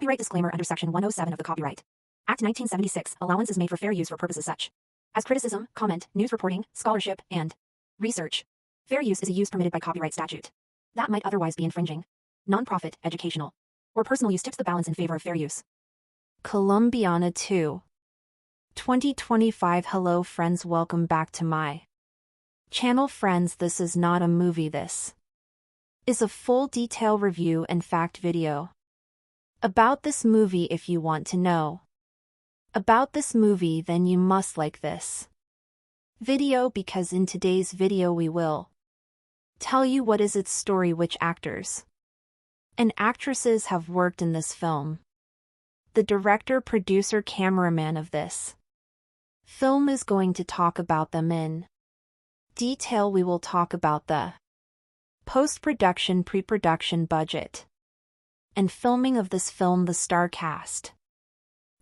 Copyright disclaimer under Section 107 of the Copyright Act 1976, allowance is made for fair use for purposes such as criticism, comment, news reporting, scholarship, and research. Fair use is a use permitted by copyright statute that might otherwise be infringing. Non-profit, educational, or personal use tips the balance in favor of fair use. Colombiana 2. 2025. Hello friends, welcome back to my channel. Friends, this is not a movie, this is a full detail review and fact video about this movie. If you want to know about this movie, then you must like this video, because in today's video we will tell you what is its story, which actors and actresses have worked in this film, the director, producer, cameraman of this film is going to talk about them in detail. We will talk about the post-production, pre-production budget, and filming of this film. The star cast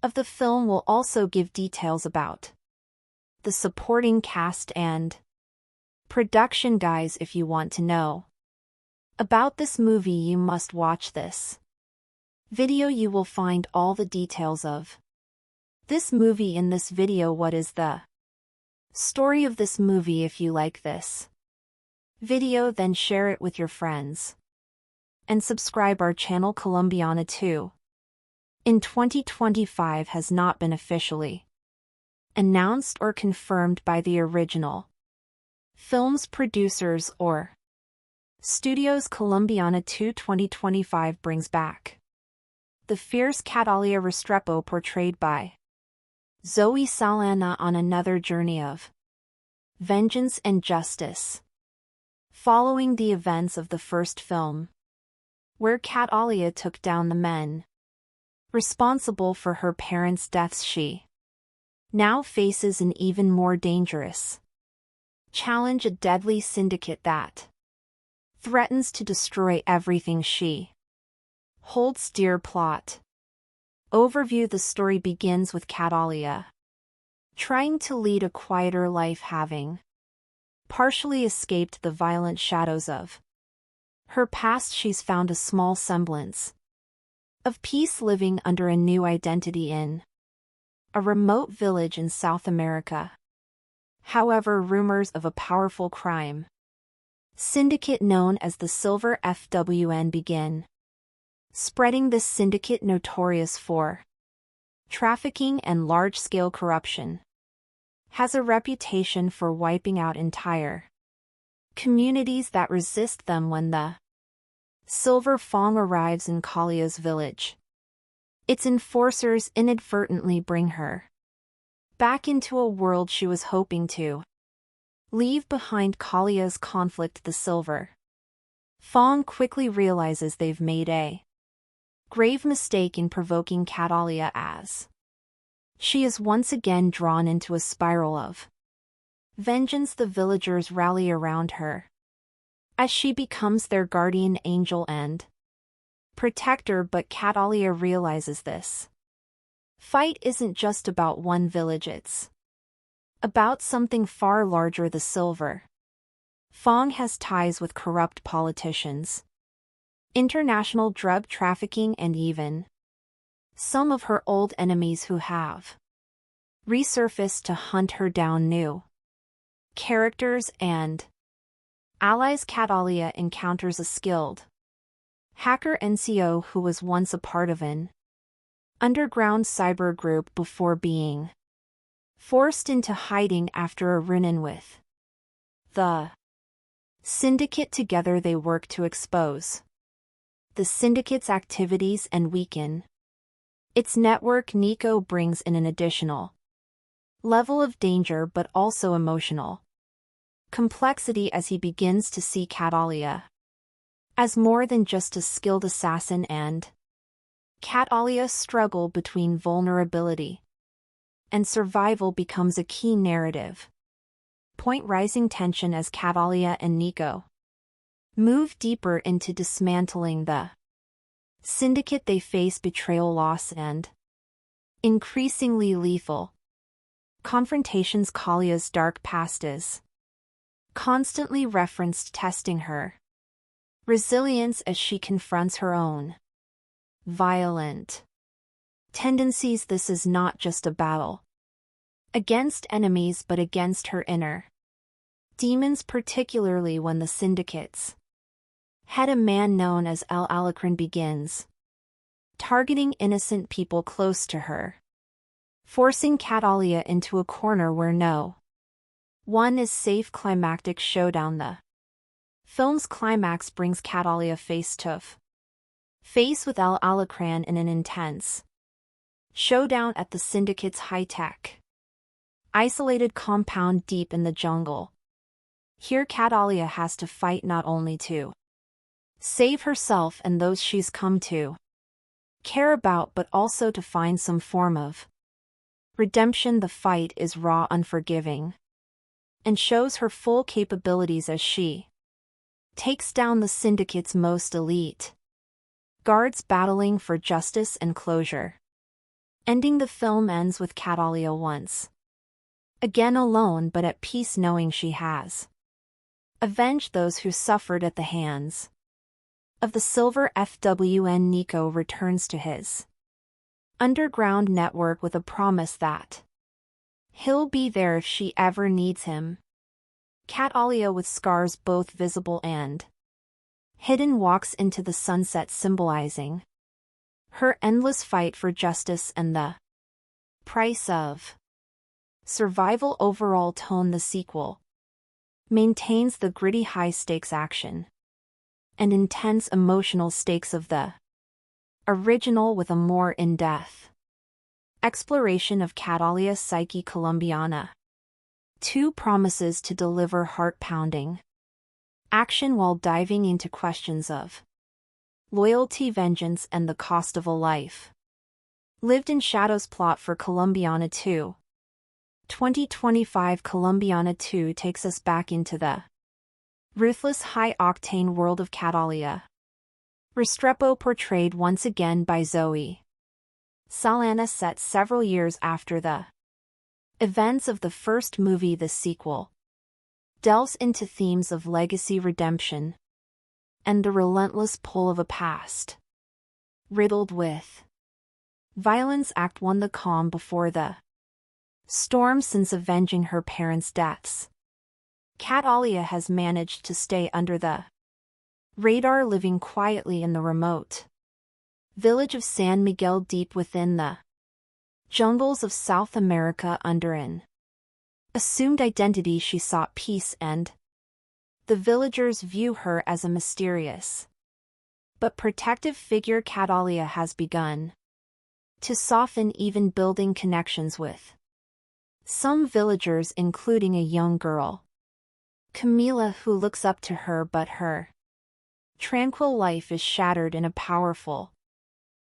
of the film will also give details about the supporting cast and production. Guys, if you want to know about this movie, you must watch this video. You will find all the details of this movie in this video. What is the story of this movie? If you like this video, then share it with your friends and subscribe our channel. Colombiana 2 in 2025 has not been officially announced or confirmed by the original film's producers or studios. Colombiana 2 2025 brings back the fierce Catalia Restrepo, portrayed by Zoe Saldana, on another journey of vengeance and justice, following the events of the first film, where Catalia took down the men responsible for her parents' deaths. She now faces an even more dangerous challenge, a deadly syndicate that threatens to destroy everything she holds dear. Plot overview. The story begins with Catalia trying to lead a quieter life, having partially escaped the violent shadows of her past. She's found a small semblance of peace, living under a new identity in a remote village in South America. However, rumors of a powerful crime syndicate known as the Silver FWN begin spreading. This syndicate, notorious for trafficking and large-scale corruption, has a reputation for wiping out entire communities that resist them. When the Silver Fong arrives in Kalia's village, its enforcers inadvertently bring her back into a world she was hoping to leave behind. Kalia's conflict. The Silver Fong quickly realizes they've made a grave mistake in provoking Catalia, as she is once again drawn into a spiral of vengeance. The villagers rally around her as she becomes their guardian angel and protector, but Catalia realizes this fight isn't just about one village, it's about something far larger. The Silver Fong has ties with corrupt politicians, international drug trafficking, and even some of her old enemies who have resurfaced to hunt her down. New characters and allies. Catalia encounters a skilled hacker NCO who was once a part of an underground cyber group before being forced into hiding after a run-in with the syndicate. Together they work to expose the syndicate's activities and weaken its network. Nico brings in an additional level of danger, but also emotional complexity, as he begins to see Catalia as more than just a skilled assassin, and Catalia's struggle between vulnerability and survival becomes a key narrative point. Rising tension as Catalia and Nico move deeper into dismantling the syndicate. They face betrayal, loss, and increasingly lethal confrontations. Kalia's dark past is constantly referenced, testing her resilience as she confronts her own violent tendencies. This is not just a battle against enemies but against her inner demons, particularly when the syndicate's head, a man known as El Alacrán, begins targeting innocent people close to her, forcing Catalia into a corner where no one is safe. Climactic showdown. The film's climax brings Catalia face to face with El Alacrán in an intense showdown at the syndicate's high-tech isolated compound deep in the jungle. Here Catalia has to fight not only to save herself and those she's come to care about, but also to find some form of redemption. The fight is raw, unforgiving, and shows her full capabilities as she takes down the syndicate's most elite guards, battling for justice and closure. Ending. The film ends with Catalia once again alone but at peace, knowing she has avenged those who suffered at the hands of the Silver FWN. Nico returns to his underground network with a promise that he'll be there if she ever needs him. Catalia, with scars both visible and hidden, walks into the sunset, symbolizing her endless fight for justice and the price of survival. Overall tone. The sequel maintains the gritty high-stakes action and intense emotional stakes of the original, with a more in-depth exploration of Catalia's psyche. Colombiana 2 promises to deliver heart-pounding action while diving into questions of loyalty, vengeance, and the cost of a life lived in shadows. Plot for Colombiana 2. 2025. Colombiana 2 takes us back into the ruthless, high-octane world of Catalia Restrepo, portrayed once again by Zoe Saldana, set several years after the events of the first movie. The sequel delves into themes of legacy, redemption, and the relentless pull of a past riddled with violence. Act 1. The calm before the storm. Since avenging her parents' deaths, Catalia has managed to stay under the radar, living quietly in the remote village of San Miguel, deep within the jungles of South America. Under an assumed identity, she sought peace, and the villagers view her as a mysterious but protective figure. Catalia has begun to soften, even building connections with some villagers, including a young girl, Camila, who looks up to her, but her tranquil life is shattered in a powerful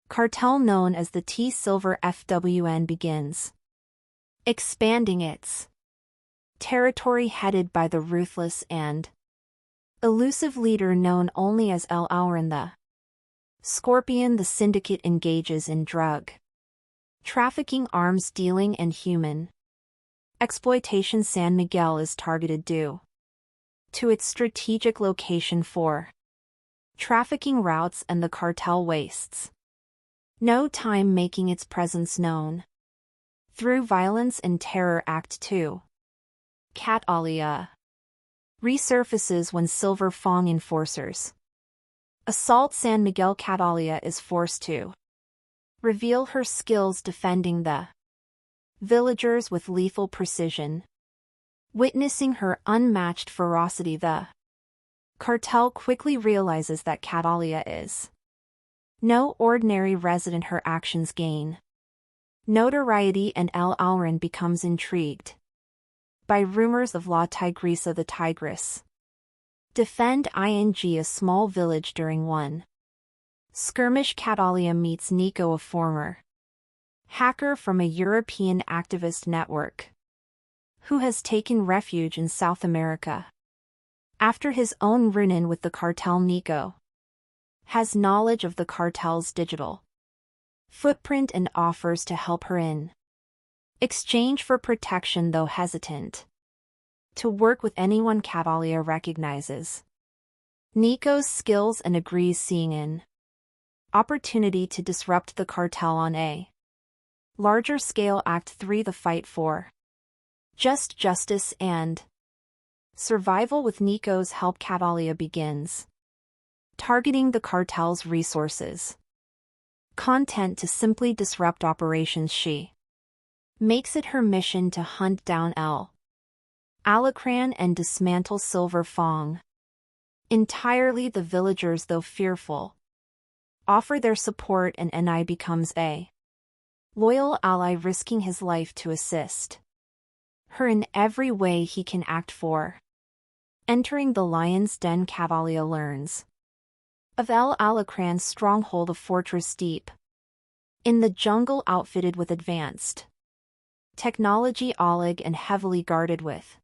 cartel known as the T Silver FWN begins expanding its territory, headed by the ruthless and elusive leader known only as El Alacrán the Scorpion. The syndicate engages in drug trafficking, arms dealing, and human exploitation. San Miguel is targeted due to its strategic location for trafficking routes, and the cartel wastes no time making its presence known through violence and terror. Act 2. Catalia resurfaces when Silver Fang enforcers assault San Miguel. Catalia is forced to reveal her skills defending the villagers with lethal precision. Witnessing her unmatched ferocity, the cartel quickly realizes that Catalia is no ordinary resident. Her actions gain notoriety, and El Alacrán becomes intrigued by rumors of La Tigresa, the Tigress defend ing a small village. During one skirmish, Catalia meets Nico, a former hacker from a European activist network who has taken refuge in South America. After his own run-in with the cartel, Nico has knowledge of the cartel's digital footprint and offers to help her in exchange for protection, though hesitant to work with anyone. Catalia recognizes Nico's skills and agrees, seeing an opportunity to disrupt the cartel on a Larger scale Act 3 The fight for just justice and survival with Nico's help. Catalia begins targeting the cartel's resources. Content to simply disrupt operations. She makes it her mission to hunt down El Alacran and dismantle Silver Fong. Entirely the villagers, though fearful, offer their support, and Ni becomes a loyal ally, risking his life to assist her in every way he can act for. Entering the lion's den, Catalia learns of El Alacran's stronghold, a fortress deep in the jungle, outfitted with advanced technology, Oleg, and heavily guarded with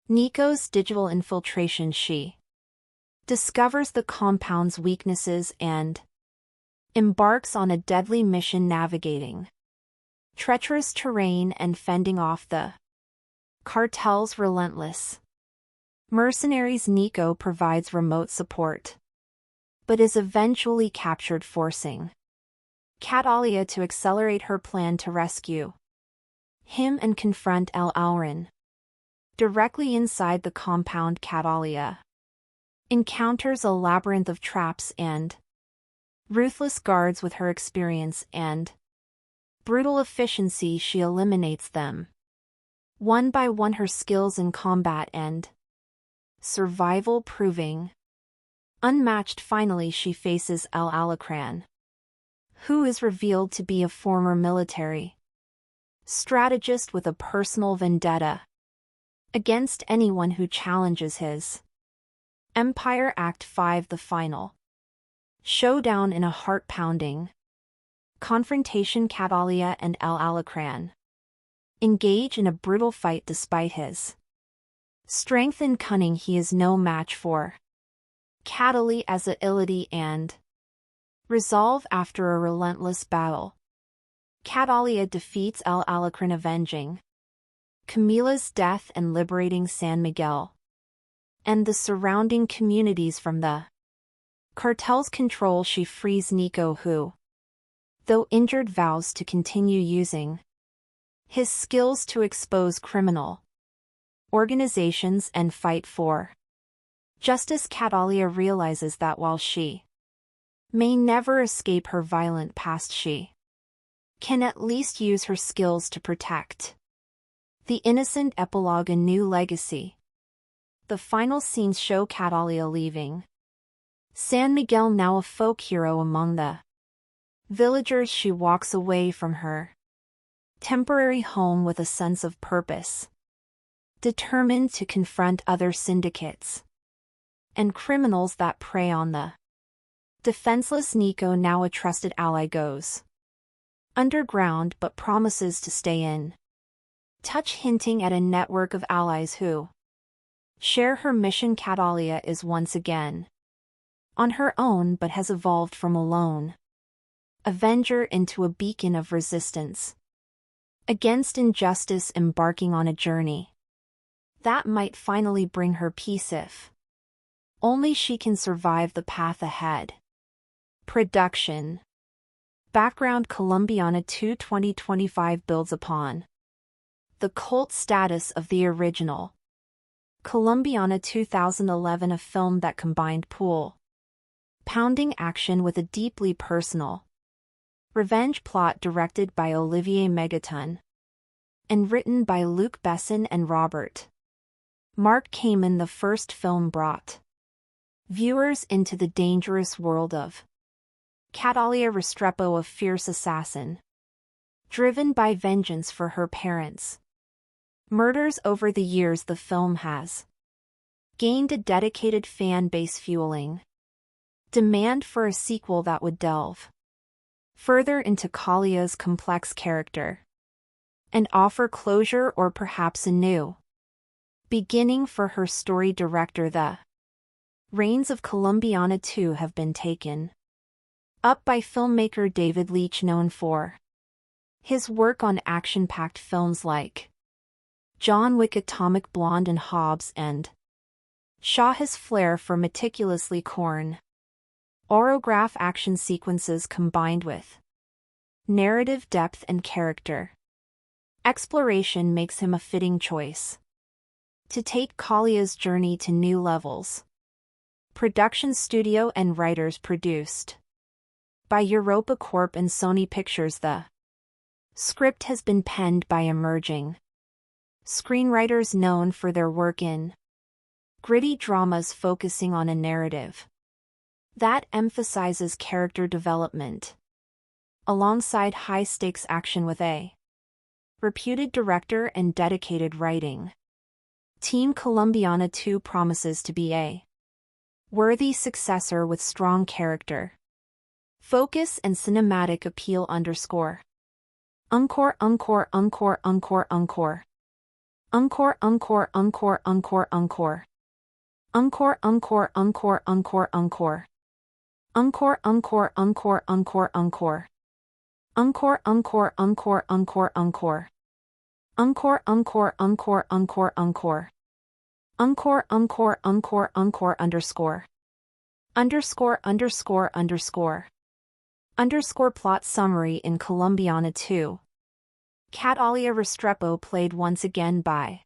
Nico's digital infiltration. She discovers the compound's weaknesses and embarks on a deadly mission, navigating treacherous terrain and fending off the cartel's relentless mercenaries. Nico provides remote support, but is eventually captured, forcing Catalia to accelerate her plan to rescue him and confront El Alacran. Directly inside the compound, Catalia encounters a labyrinth of traps and ruthless guards. With her experience and brutal efficiency, she eliminates them one by one, her skills in combat and survival proving unmatched. Finally, she faces El Alacran, who is revealed to be a former military strategist with a personal vendetta against anyone who challenges his empire. Act 5 The final showdown in a heart-pounding confrontation. Catalia and El Alacran engage in a brutal fight. Despite his strength and cunning, he is no match for Catalia's agility and resolve. After a relentless battle, Catalia defeats El Alacran, avenging Camila's death and liberating San Miguel and the surrounding communities from the cartel's control. She frees Nico, who, though injured, vows to continue using his skills to expose criminal organizations and fight for justice. Catalia realizes that while she may never escape her violent past, she can at least use her skills to protect the innocent. Epilogue: A new legacy. The final scenes show Catalia leaving San Miguel, now a folk hero among the villagers. She walks away from her temporary home with a sense of purpose, determined to confront other syndicates and criminals that prey on the defenseless. Nico, now a trusted ally, goes underground but promises to stay in touch, hinting at a network of allies who share her mission. Catalia is once again on her own, but has evolved from a lone avenger into a beacon of resistance against injustice, embarking on a journey that might finally bring her peace if only she can survive the path ahead. Production background: Colombiana 2 2025 builds upon the cult status of the original Colombiana 2011, a film that combined pounding action with a deeply personal revenge plot, directed by Olivier Megaton and written by Luc Besson and Robert Mark Kamen. The first film brought viewers into the dangerous world of Catalia Restrepo, a fierce assassin driven by vengeance for her parents' murders. Over the years, the film has gained a dedicated fan base, fueling demand for a sequel that would delve further into Calia's complex character and offer closure, or perhaps a new beginning for her story. Director: The reins of Colombiana 2 have been taken up by filmmaker David Leitch, known for his work on action-packed films like John Wick, Atomic Blonde, and Hobbs and Shaw. His flair for meticulously choreographed action sequences, combined with Narrative depth and character. Exploration makes him a fitting choice to take Kalia's journey to new levels. Production studio and writers produced by Europa Corp and Sony Pictures. The script has been penned by emerging screenwriters known for their work in gritty dramas focusing on a narrative that emphasizes character development, alongside high-stakes action with a reputed director and dedicated writing team. Colombiana 2 promises to be a worthy successor with strong character, focus and cinematic appeal. Encore. Encore, encore, encore, encore, encore. Encore, encore, encore, encore, encore. Encore, encore, encore, encore, encore. Encore, encore, encore, encore, encore. Encore, encore, encore, encore, encore. Encore, encore, encore, encore, encore. Encore, encore, encore, encore, underscore. Underscore, underscore, underscore. Underscore plot summary in Colombiana 2. Catalia Restrepo, played once again by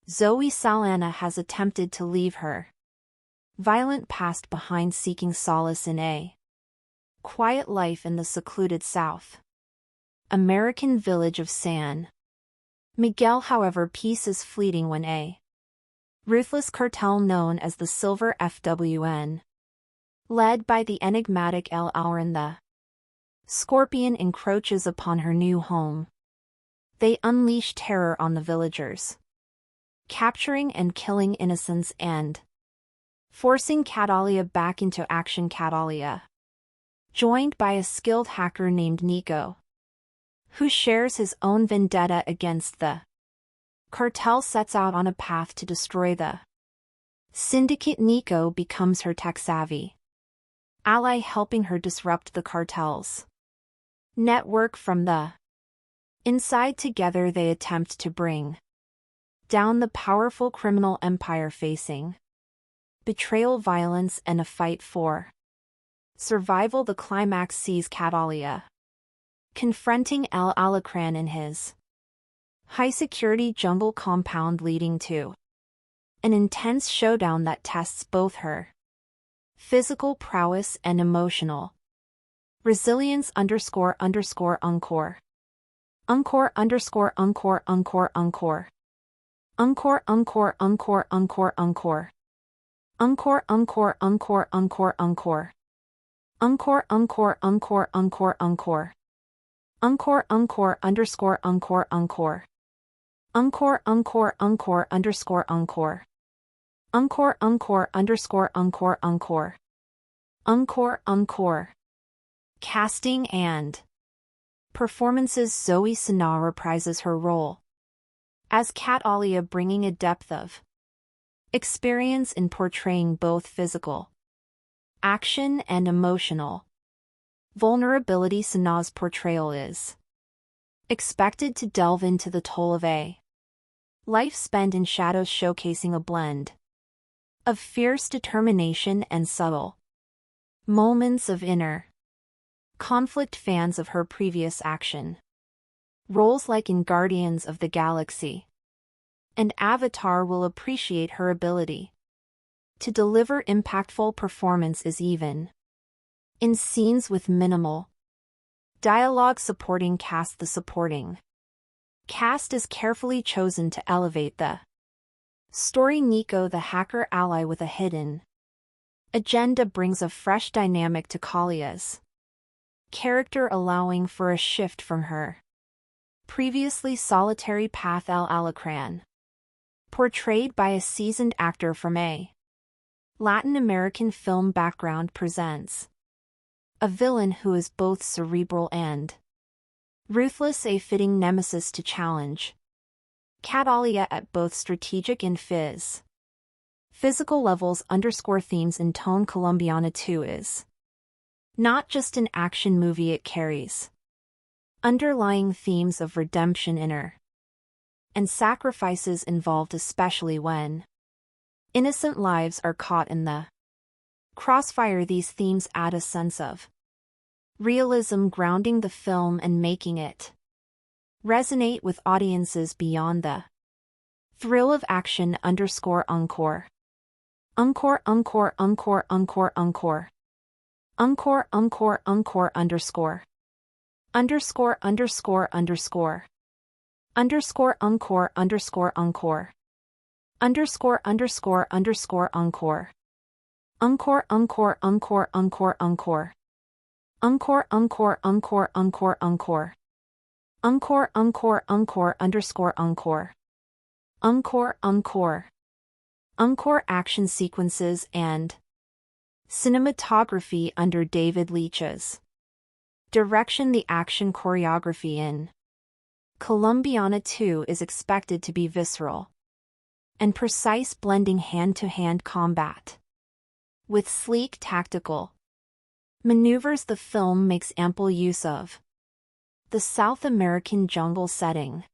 Zoe Saldana, has attempted to leave her violent past behind, seeking solace in a quiet life in the secluded South American village of San Miguel. However, peace is fleeting when a ruthless cartel known as the Silver FWN, led by the enigmatic El Auron the Scorpion, encroaches upon her new home. They unleash terror on the villagers, capturing and killing innocents and forcing Catalia back into action. Catalia, joined by a skilled hacker named Nico, who shares his own vendetta against the cartel, sets out on a path to destroy the syndicate. Nico becomes her tech-savvy ally, helping her disrupt the cartel's network from the inside. Together they attempt to bring down the powerful criminal empire, facing betrayal, violence, and a fight for survival. The climax sees Catalia confronting El Alacran in his high-security jungle compound, leading to an intense showdown that tests both her physical prowess and emotional resilience. Underscore, underscore, encore. Encore, underscore, encore, encore, encore. Encore, encore, encore, encore, encore. Encore, encore, encore, encore, encore. Encore, encore, encore, encore, encore. Encore, encore, underscore, encore, encore. Encore, encore, encore, underscore, encore. Encore, encore, underscore, encore, encore. Encore, encore. Casting and performances. Zoe Saldana reprises her role as Catalia, bringing a depth of experience in portraying both physical action and emotional vulnerability. Saldana's portrayal is expected to delve into the toll of a life spent in shadows, showcasing a blend of fierce determination and subtle moments of inner conflict. Fans of her previous action roles, like in Guardians of the Galaxy and Avatar, will appreciate her ability to deliver impactful performances even in scenes with minimal dialogue. Supporting cast. The supporting cast is carefully chosen to elevate the story. Nico, the hacker ally with a hidden agenda, brings a fresh dynamic to Kalia's character, allowing for a shift from her previously solitary path. El Alacran, portrayed by a seasoned actor from a Latin American film background, presents a villain who is both cerebral and ruthless, a fitting nemesis to challenge Catalia at both strategic and physical levels. Underscore themes and tone. Colombiana 2 is not just an action movie, it carries underlying themes of redemption, inner and sacrifices involved, especially when innocent lives are caught in the crossfire. These themes add a sense of Realism grounding the film and making it resonate with audiences beyond the thrill of action. Encore. Encore, encore, encore, encore, encore. Encore, encore, encore, underscore. Underscore, underscore, underscore. Underscore, encore, underscore, encore. Underscore, underscore, underscore, encore. Encore, encore, encore, encore, encore. Encore, encore, encore, encore, encore. Encore, encore, encore, underscore, encore. Encore, encore. Encore action sequences and cinematography under David Leitch's direction. The action choreography in Colombiana 2 is expected to be visceral and precise, blending hand-to-hand combat with sleek tactical maneuvers. The film makes ample use of the South American jungle setting,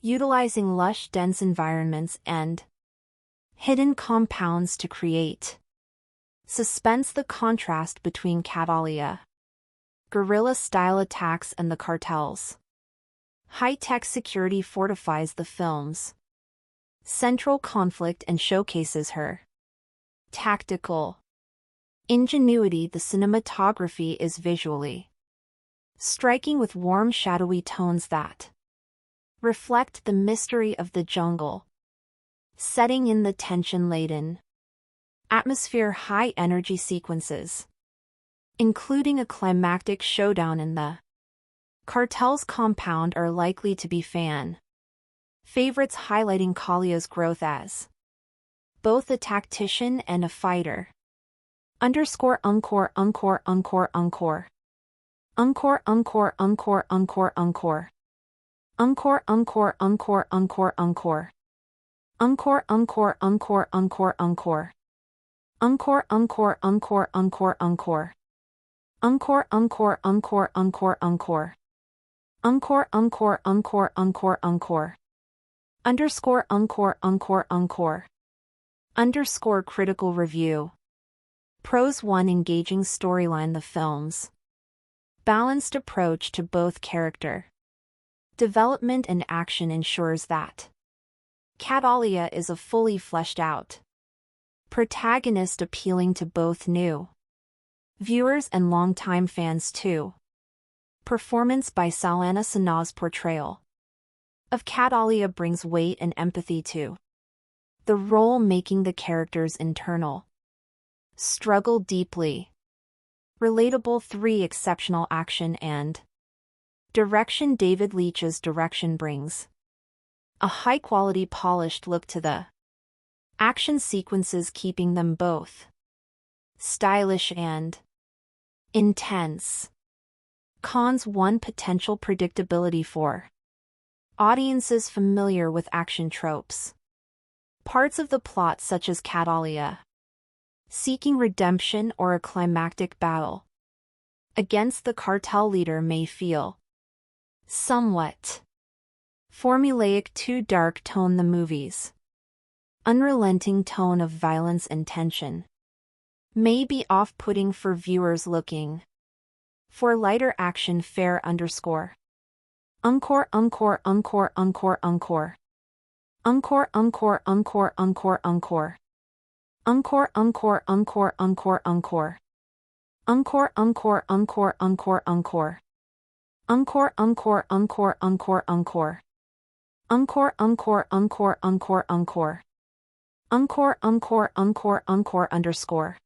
utilizing lush, dense environments and hidden compounds to create suspense. The contrast between Catalia guerrilla-style attacks and the cartel's high-tech security fortifies the film's central conflict and showcases her tactical ingenuity. The cinematography is visually striking, with warm, shadowy tones that reflect the mystery of the jungle setting in the tension-laden atmosphere. High-energy sequences, including a climactic showdown in the cartel's compound, are likely to be fan favorites, highlighting Calia's growth as both a tactician and a fighter. Underscore, encore, encore, encore, encore. Encore, encore, encore, encore, encore. Encore, encore, encore, encore, encore. Encore, encore, encore, encore, encore. Encore, encore, encore, encore, encore. Encore, encore, encore, encore, encore. Encore, encore, encore, encore, encore. Underscore, encore, encore, encore. Underscore critical review. Pros 1. Engaging storyline. The film's balanced approach to both character development and action ensures that Catalia is a fully fleshed out protagonist, appealing to both new viewers and longtime fans too. Performance by Saldana. Sana's portrayal of Catalia brings weight and empathy to the role, making the character's internal struggle deeply relatable. 3. Exceptional action and direction. David Leitch's direction brings a high-quality, polished look to the action sequences, keeping them both stylish and intense. Cons 1. Potential predictability for audiences familiar with action tropes. Parts of the plot, such as Catalia seeking redemption or a climactic battle against the cartel leader, may feel somewhat formulaic. 2. Dark tone. The movie's unrelenting tone of violence and tension may be off-putting for viewers looking for lighter action fare. Underscore. Encore, encore, encore, encore, encore. Encore, encore, encore, encore, encore. Encore, encore, encore, encore, encore. Encore, encore, encore, encore, encore. Encore, encore, encore, encore, encore. Encore, encore, encore, encore, encore. Encore, encore, encore, encore, underscore.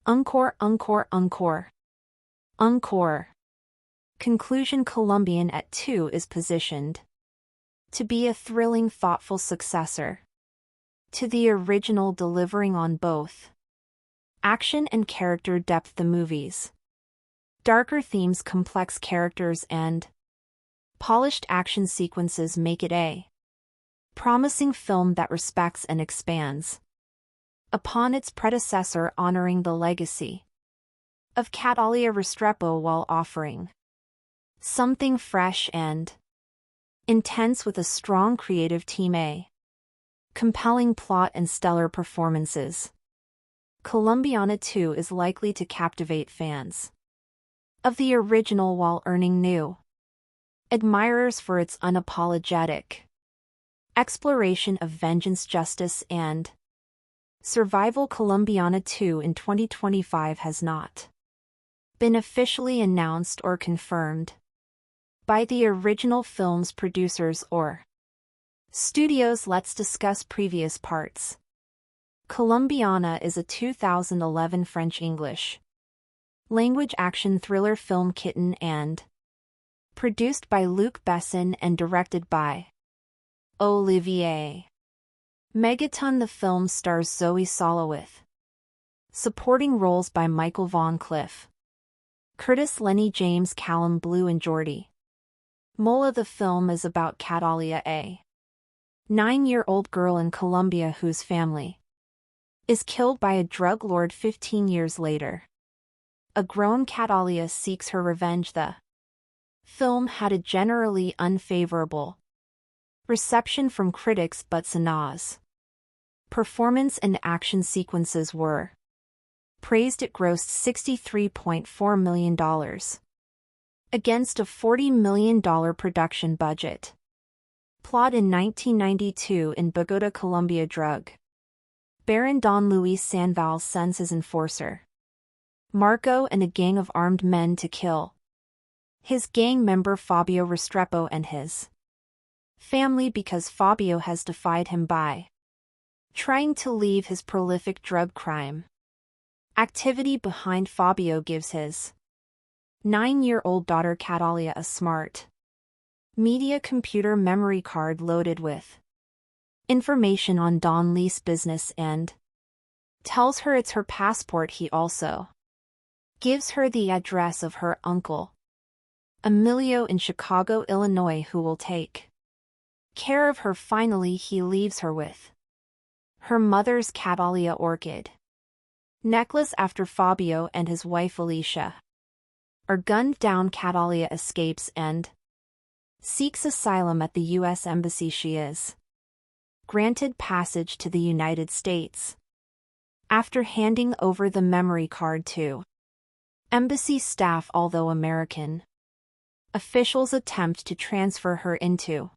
Encore, encore, encore. Encore. Conclusion. Colombian at 2 is positioned to be a thrilling, thoughtful successor to the original, delivering on both action and character depth. The movie's darker themes, complex characters, and polished action sequences make it a promising film that respects and expands upon its predecessor, honoring the legacy of Catalia Restrepo while offering something fresh and intense with a strong creative team, a compelling plot, and stellar performances. Colombiana 2 is likely to captivate fans of the original while earning new admirers for its unapologetic exploration of vengeance, justice, and survival. Colombiana 2 in 2025 has not been officially announced or confirmed by the original film's producers or studios. Let's discuss previous parts. Colombiana is a 2011 French-English language action thriller film kitten and produced by Luc Besson and directed by Olivier Megaton. The film stars Zoe Saldana with supporting roles by Michael Von Cliff, Curtis, Lenny James, Callum Blue, and Jordi Mola. The film is about Catalia, a 9-year-old girl in Colombia whose family is killed by a drug lord 15 years later. A grown Catalia seeks her revenge. The film had a generally unfavorable reception from critics, but Sana's performance and action sequences were praised. It grossed $63.4 million against a $40 million production budget. Plot: in 1992 in Bogota, Colombia, drug baron Don Luis Sandoval sends his enforcer Marco and a gang of armed men to kill his gang member Fabio Restrepo and his family because Fabio has defied him by trying to leave his prolific drug crime activity behind. Fabio gives his 9-year-old daughter Catalia a smart media computer memory card loaded with information on Don Luis' business and tells her it's her passport. He also gives her the address of her uncle Emilio in Chicago, Illinois, who will take care of her. Finally, he leaves her with her mother's Catalia orchid necklace after Fabio and his wife Alicia are gunned down. Catalia escapes and seeks asylum at the U.S. Embassy. She is granted passage to the United States after handing over the memory card to embassy staff. Although American officials attempt to transfer her into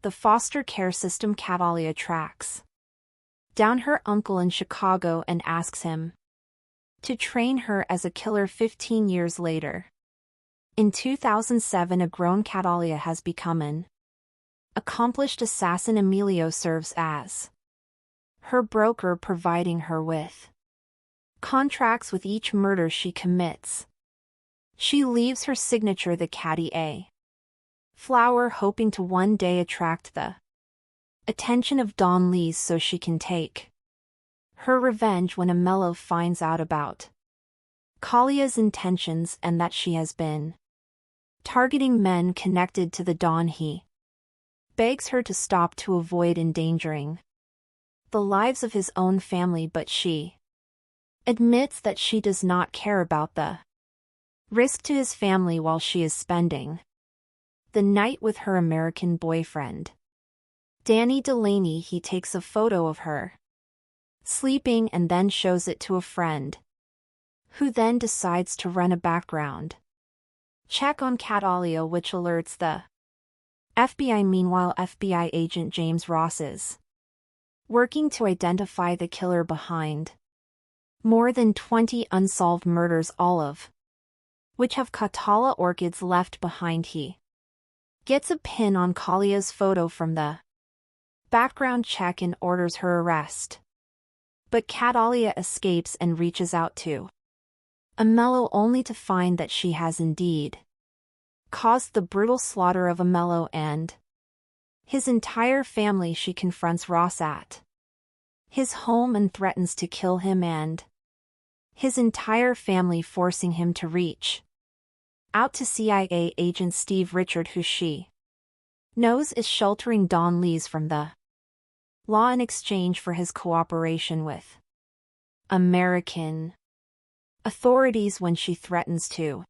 the foster care system, Catalia tracks down her uncle in Chicago and asks him to train her as a killer. 15 years later, in 2007, a grown Catalia has become an accomplished assassin. Emilio serves as her broker, providing her with contracts with each murder she commits. She leaves her signature, the Catty A flower, hoping to one day attract the attention of Don Luis so she can take her revenge when Emilio finds out about Calia's intentions and that she has been targeting men connected to the Don. He begs her to stop to avoid endangering the lives of his own family, but she admits that she does not care about the risk to his family while she is spending the night with her American boyfriend Danny Delaney. He takes a photo of her sleeping and then shows it to a friend, who then decides to run a background check on Catalia, which alerts the FBI. Meanwhile, FBI agent James Ross is working to identify the killer behind more than 20 unsolved murders, all of which have Catalia orchids left behind. He gets a pin on Calia's photo from the background check and orders her arrest. But Catalia escapes and reaches out to Emilio, only to find that she has indeed caused the brutal slaughter of Emilio and his entire family. She confronts Ross at his home and threatens to kill him and his entire family, forcing him to reach out to CIA agent Steve Richard, who she knows is sheltering Don Luis from the law in exchange for his cooperation with American authorities. When she threatens to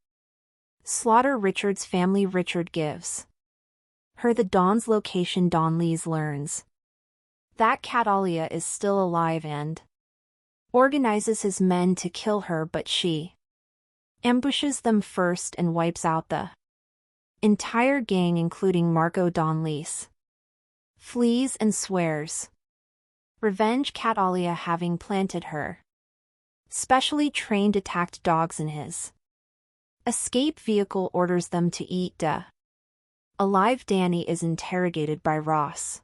slaughter Richard's family, Richard gives her the Don's location. Don Luis learns that Catalia is still alive and organizes his men to kill her, but she ambushes them first and wipes out the entire gang including Marco Don Lees. Flees and swears revenge Catalia having planted her specially trained attacked dogs in his escape vehicle, orders them to eat alive. Danny is interrogated by Ross.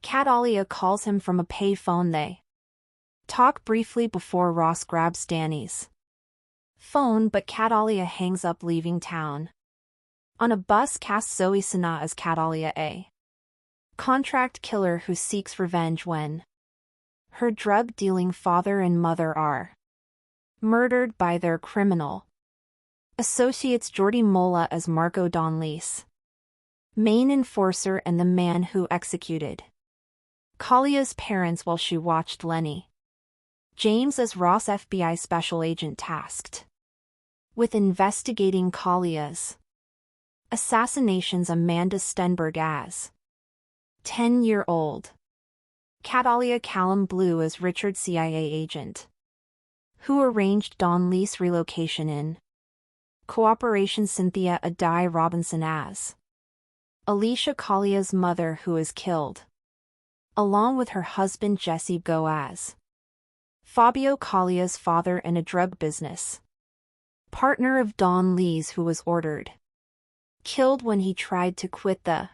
Catalia calls him from a payphone. They talk briefly before Ross grabs Danny's phone, but Catalia hangs up, leaving town. On a bus, casts Zoe Saldana as Catalia, a contract killer who seeks revenge when her drug-dealing father and mother are murdered by their criminal associates. Jordi Mola as Marco Don Lees, main enforcer and the man who executed Kalia's parents while she watched Lenny. James as Ross, FBI special agent tasked with investigating Kalia's assassinations. Amanda Stenberg as 10-year-old Catalia. Callum Blue as Richard, CIA agent who arranged Don Lees' relocation in cooperation. Cynthia Adai Robinson as Alicia, Kalia's mother, who is killed along with her husband Jesse Go as Fabio, Kalia's father and a drug business partner of Don Lees, who was ordered killed when he tried to quit the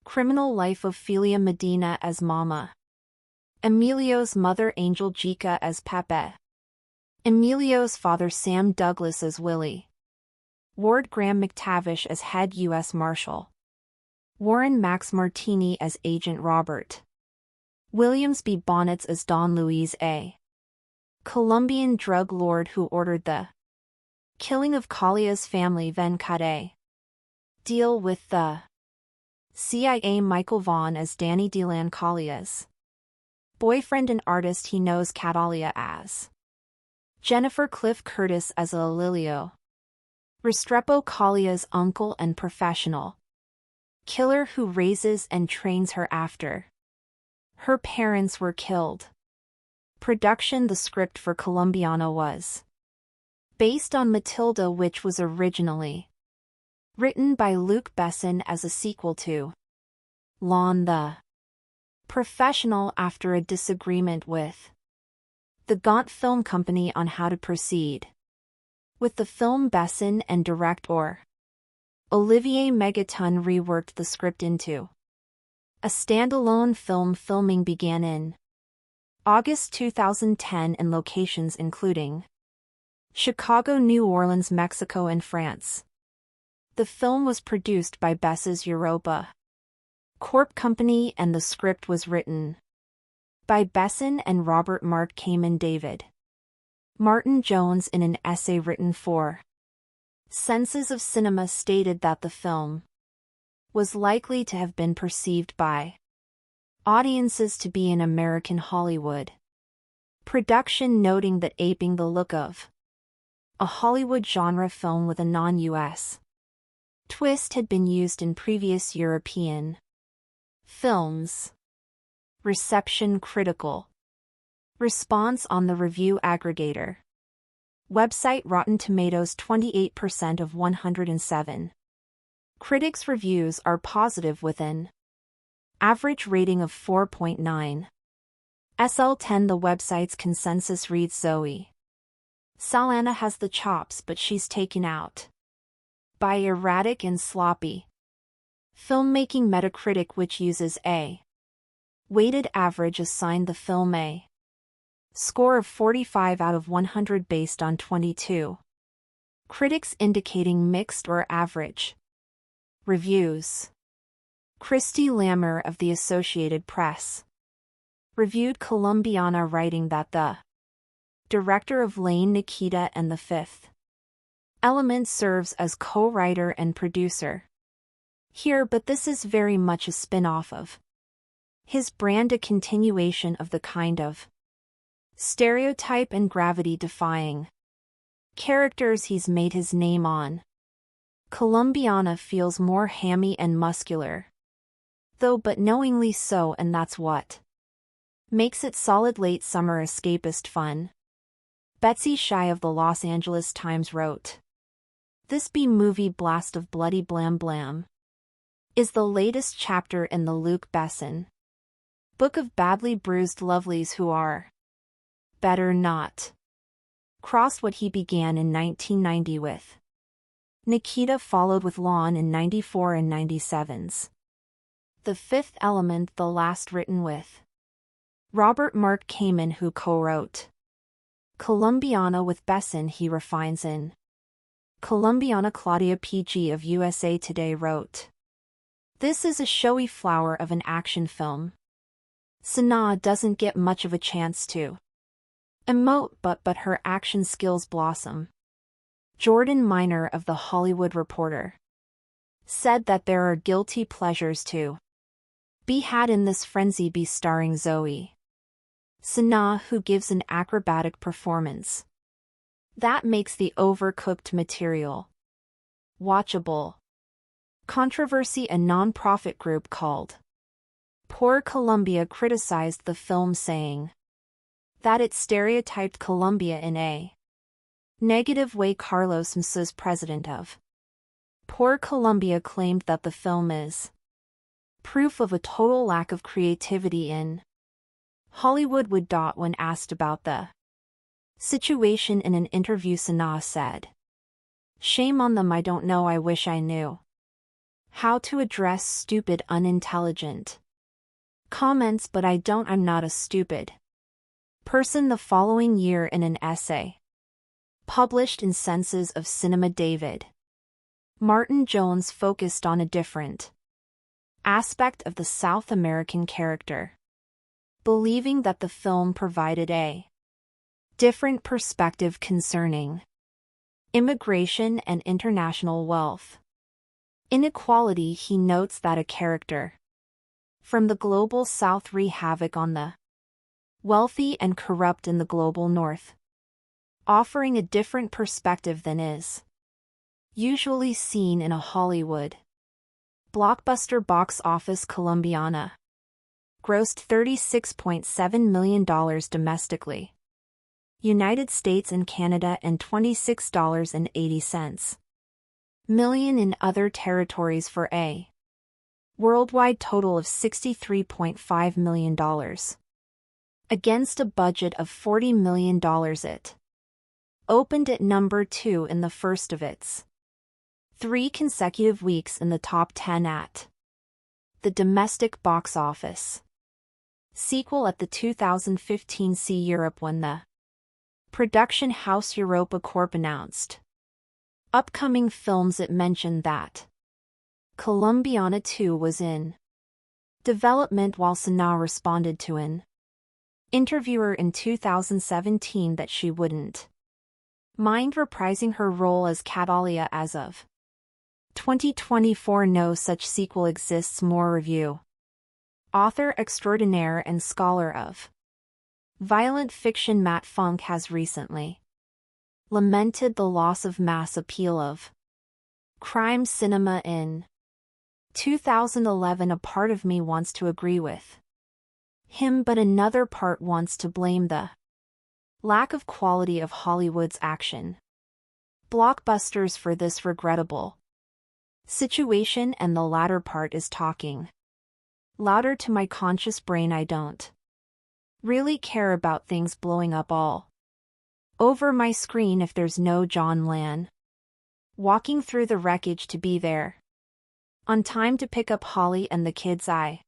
criminal life of Felia Medina as Mama. Emilio's mother Angel Jica as Pepe. Emilio's father Sam Douglas as Willie. Ward Graham McTavish as head U.S. Marshal. Warren Max Martini as Agent Robert. Williams B. Bonnets as Don Luis, a Colombian drug lord who ordered the killing of Kalia's family. Venkat A. Deal with the CIA. Michael Vaughn as Danny Delan, Kalia's boyfriend and artist. He knows Catalia as Jennifer. Cliff Curtis as Lilio Restrepo, Kalia's uncle and professional killer who raises and trains her after her parents were killed. Production. The script for Colombiana was based on Matilda, which was originally written by Luc Besson as a sequel to Lon the Professional after a disagreement with the Gaunt Film Company on how to proceed with the film. Besson and director Olivier Megaton reworked the script into a standalone film. Filming began in August 2010 in locations including Chicago, New Orleans, Mexico and France. The film was produced by Bess's Europa Corp Company and the script was written by Besson and Robert Mark Kamen. David Martin Jones, in an essay written for Senses of Cinema, stated that the film was likely to have been perceived by audiences to be an American Hollywood production, noting that aping the look of a Hollywood genre film with a non-US twist had been used in previous European films. Reception. Critical response on the review aggregator website Rotten Tomatoes 28% of 107. Critics' reviews are positive with an average rating of 4.9. SL10. The website's consensus reads Zoe Saldana has the chops, but she's taken out by erratic and sloppy filmmaking. Metacritic, which uses a weighted average, assigned the film a score of 45 out of 100 based on 22 critics indicating mixed or average reviews. Christy Lammer of the Associated Press reviewed Colombiana, writing that the director of Lane, Nikita and the Fifth Element serves as co-writer and producer here, but this is very much a spin-off of his brand, a continuation of the kind of stereotype and gravity-defying characters he's made his name on. Colombiana feels more hammy and muscular, though, but knowingly so, and that's what makes it solid late summer escapist fun. Betsy Shy of the Los Angeles Times wrote, "This B-movie blast of bloody blam blam is the latest chapter in the Luc Besson book of badly bruised lovelies who are better not." Crossed what he began in 1990 with Nikita, followed with Lawn in 94 and 97's The Fifth Element, the last written with Robert Mark Kamen, who co-wrote Colombiana with Besson. He refines in Colombiana. Claudia PG of USA Today wrote, "This is a showy flower of an action film. Sanaa doesn't get much of a chance to emote, but her action skills blossom." Jordan Miner of The Hollywood Reporter said that there are guilty pleasures to be had in this frenzy be starring Zoe Saldana, who gives an acrobatic performance that makes the overcooked material watchable. Controversy. A non-profit group called Poor Colombia criticized the film, saying that it stereotyped Colombia in a negative way. Carlos Msuz, president of Poor Colombia, claimed that the film is proof of a total lack of creativity in Hollywood. When asked about the situation in an interview, Sanaa said, "Shame on them. I don't know. I wish I knew how to address stupid, unintelligent comments, but I don't. I'm not a stupid person." The following year, in an essay published in Senses of Cinema, David Martin Jones focused on a different aspect of the South American character, believing that the film provided a different perspective concerning immigration and international wealth inequality. He notes that a character from the global South wreak havoc on the wealthy and corrupt in the global North, offering a different perspective than is usually seen in a Hollywood blockbuster. Box office. Colombiana grossed $36.7 million domestically, United States and Canada, and $26.80 million in other territories, for a worldwide total of $63.5 million. Against a budget of $40 million, it opened at number 2 in the first of its 3 consecutive weeks in the top 10 at the domestic box office. Sequel. At the 2015 See Europe, when the production house Europa Corp announced upcoming films, it mentioned that Colombiana 2 was in development, while Sanaa responded to an interviewer in 2017 that she wouldn't mind reprising her role as Catalia as of 2024. No such sequel exists. More review. Author extraordinaire and scholar of violent fiction Matt Funk has recently lamented the loss of mass appeal of crime cinema in 2011. A part of me wants to agree with him, but another part wants to blame the lack of quality of Hollywood's action blockbusters for this regrettable situation, and the latter part is talking louder to my conscious brain. I don't really care about things blowing up all over my screen if there's no John Lan walking through the wreckage to be there on time to pick up Holly and the kids. I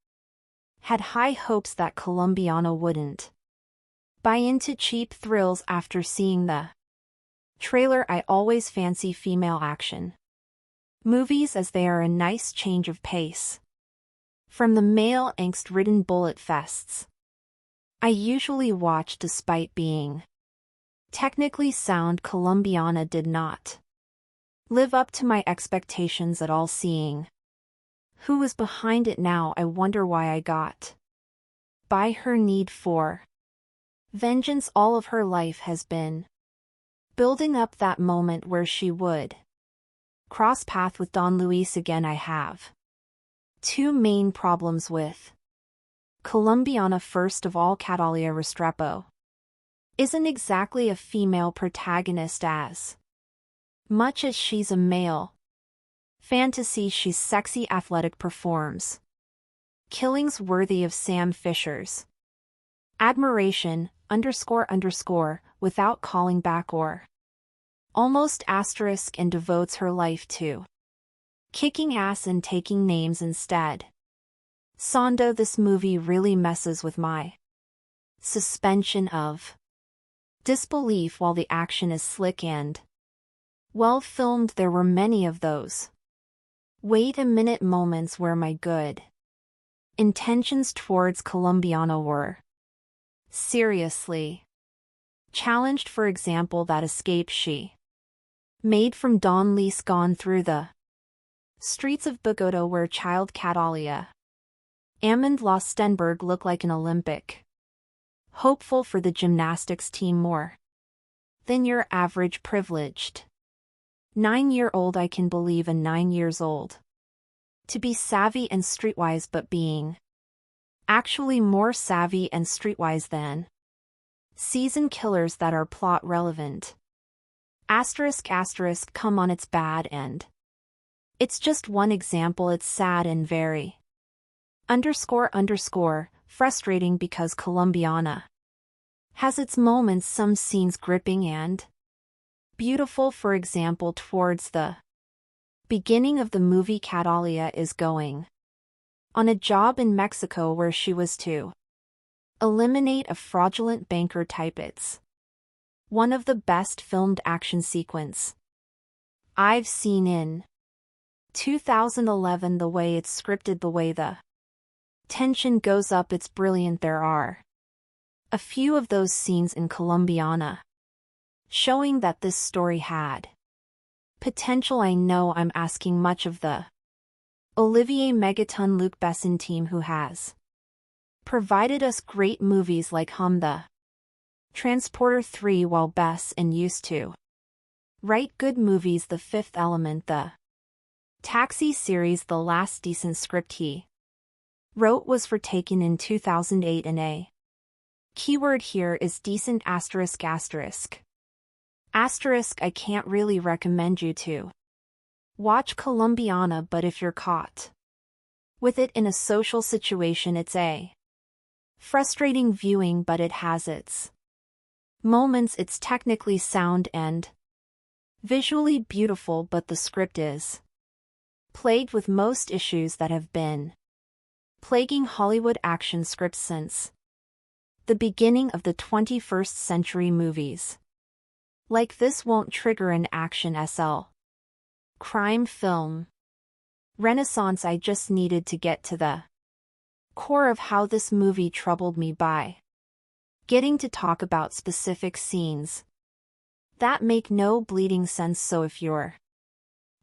had high hopes that Colombiana wouldn't buy into cheap thrills after seeing the trailer. I always fancy female action movies, as they are a nice change of pace from the male angst-ridden bullet fests I usually watch. Despite being technically sound, Colombiana did not live up to my expectations at all. Seeing who was behind it now, I wonder why I got by her need for vengeance. All of her life has been building up that moment where she would cross path with Don Luis again. I have 2 main problems with Colombiana. First of all, Catalia Restrepo isn't exactly a female protagonist as much as she's a male. Fantasy she's sexy athletic performs. Killings worthy of Sam Fisher's admiration, without calling back or almost asterisk and devotes her life to kicking ass and taking names instead. Sondo, this movie really messes with my suspension of disbelief while the action is slick and well filmed. There were many of those wait a minute moments where my good intentions towards Colombiana were seriously challenged. For example, that escape she made from Don Lease gone through the streets of Bogota where child Catalia Amand Lostenberg looked like an Olympic hopeful for the gymnastics team more than your average privileged 9-year-old. I can believe a 9 years old to be savvy and streetwise, but being actually more savvy and streetwise than seasoned killers that are plot relevant. Asterisk, come on, it's bad and it's just one example. It's sad and very frustrating because Colombiana has its moments, some scenes gripping and beautiful. For example, towards the beginning of the movie, Catalia is going on a job in Mexico where she was to eliminate a fraudulent banker type. It's one of the best filmed action sequence I've seen in 2011. The way it's scripted, the way the tension goes up, it's brilliant. There are a few of those scenes in Colombiana showing that this story had potential. I know I'm asking much of the Olivier Megaton Luc Besson team, who has provided us great movies like Hum the Transporter 3, while Bess and used to write good movies. The Fifth Element, the Taxi series, the last decent script he wrote was for Taken in 2008, and a keyword here is decent. I can't really recommend you to watch Colombiana, but if you're caught with it in a social situation, it's a frustrating viewing, but it has its moments. It's technically sound and visually beautiful, but the script is plagued with most issues that have been plaguing Hollywood action scripts since the beginning of the 21st century. Movies like this won't trigger an action crime film renaissance. I just needed to get to the core of how this movie troubled me by getting to talk about specific scenes that make no bleeding sense. So if you're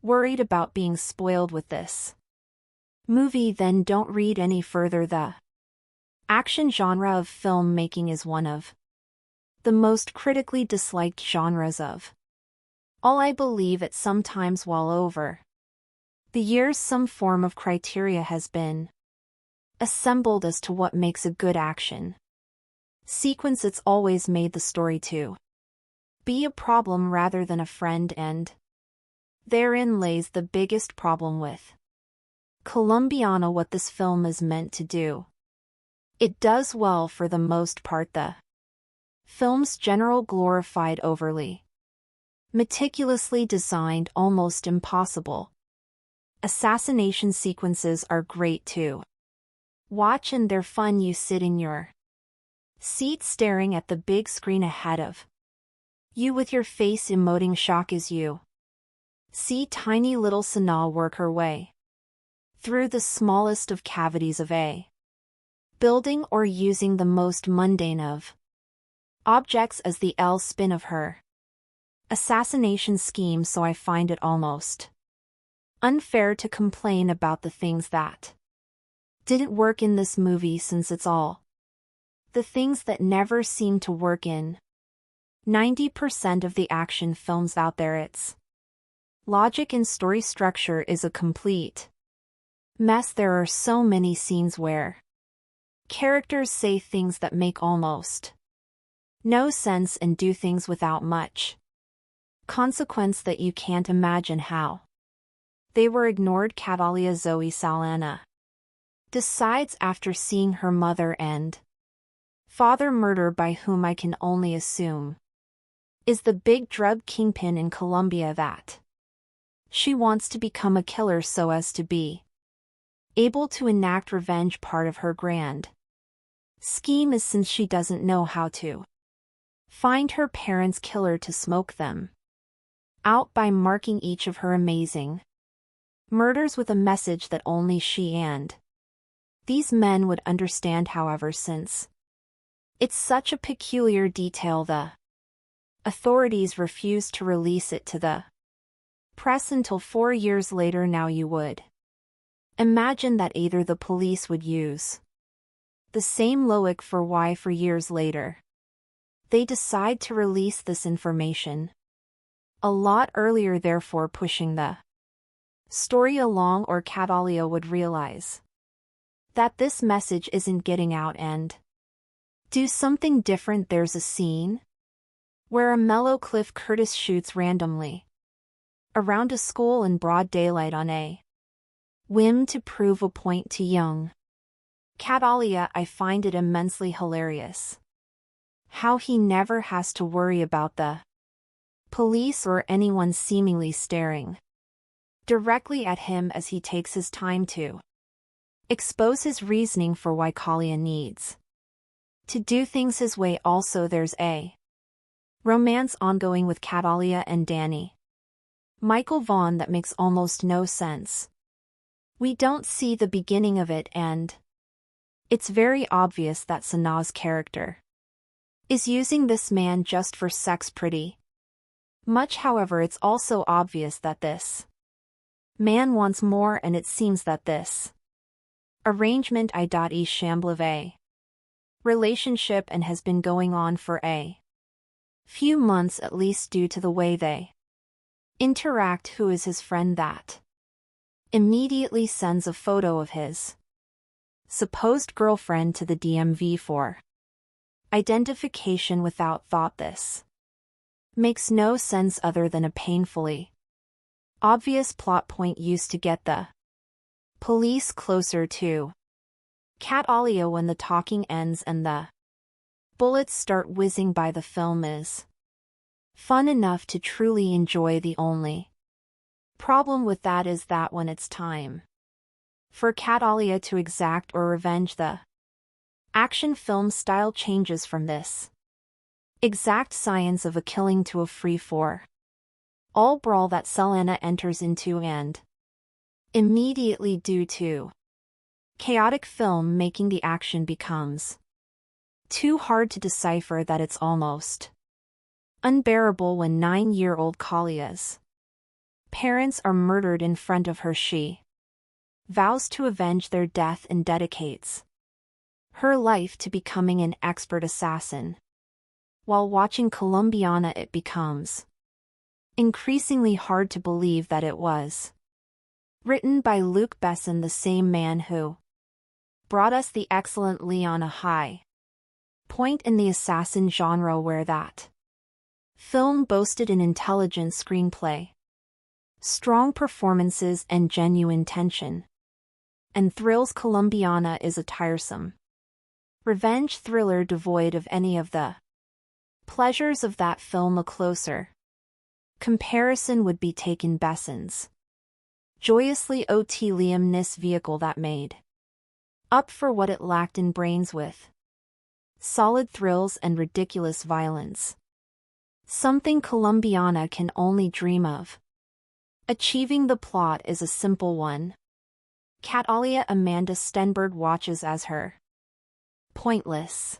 worried about being spoiled with this movie, then don't read any further. The action genre of filmmaking is one of the most critically disliked genres of all. I believe it sometimes, while over the years some form of criteria has been assembled as to what makes a good action sequence, it's always made the story to be a problem rather than a friend, and therein lays the biggest problem with Colombiana. What this film is meant to do, it does well for the most part. The film's general glorified, overly meticulously designed, almost impossible assassination sequences are great to watch, and they're fun. You sit in your seat staring at the big screen ahead of you with your face emoting shock as you see tiny little Sanaa work her way through the smallest of cavities of a building, or using the most mundane of objects as the spin of her assassination scheme. So I find it almost unfair to complain about the things that didn't work in this movie, since it's all the things that never seem to work in 90% of the action films out there. Its logic and story structure is a complete mess. There are so many scenes where characters say things that make almost no sense and do things without much consequence that you can't imagine how. They were ignored. Catalia Zoe Saldana decides after seeing her mother and father murdered by whom I can only assume is the big drug kingpin in Colombia that she wants to become a killer so as to be able to enact revenge. Part of her grand scheme is since she doesn't know how to find her parents' killer to smoke them out by marking each of her amazing murders with a message that only she and these men would understand. However, since it's such a peculiar detail, the authorities refused to release it to the press until 4 years later. Now you would imagine that either the police would use the same logic for why 4 years later they decide to release this information a lot earlier, therefore pushing the story along, or Catalia would realize that this message isn't getting out and do something different. There's a scene where a mellow Cliff Curtis shoots randomly around a school in broad daylight on a whim to prove a point to young Catalia. I find it immensely hilarious how he never has to worry about the police or anyone seemingly staring directly at him as he takes his time to expose his reasoning for why Kalia needs to do things his way. Also, there's a romance ongoing with Catalia and Danny Michael Vaughn that makes almost no sense. We don't see the beginning of it, and it's very obvious that Sanaa's character is using this man just for sex pretty much. However, it's also obvious that this man wants more, and it seems that this arrangement is shambolic a relationship and has been going on for a few months at least, due to the way they interact. Who is his friend that immediately sends a photo of his supposed girlfriend to the DMV for identification without thought? This makes no sense other than a painfully obvious plot point used to get the police closer to Catalia. When the talking ends and the bullets start whizzing by, the film is fun enough to truly enjoy. The only problem with that is that when it's time for Catalia to exact or revenge, the action film style changes from this exact science of a killing to a free-for-all brawl that Saldana enters into, and immediately, due to chaotic film making, the action becomes too hard to decipher that it's almost unbearable when 9-year-old Kalia's parents are murdered in front of her. She vows to avenge their death and dedicates her life to becoming an expert assassin. While watching Colombiana, it becomes increasingly hard to believe that it was written by Luc Besson, the same man who brought us the excellent Leon, a high point in the assassin genre, where that film boasted an intelligent screenplay, strong performances, and genuine tension and thrills. Colombiana is a tiresome revenge thriller devoid of any of the pleasures of that film. A closer comparison would be taken Besson's joyously Liam vehicle that made up for what it lacked in brains, with solid thrills and ridiculous violence, something Colombiana can only dream of. Achieving the plot is a simple one. Catalia Amanda Stenberg watches as her pointless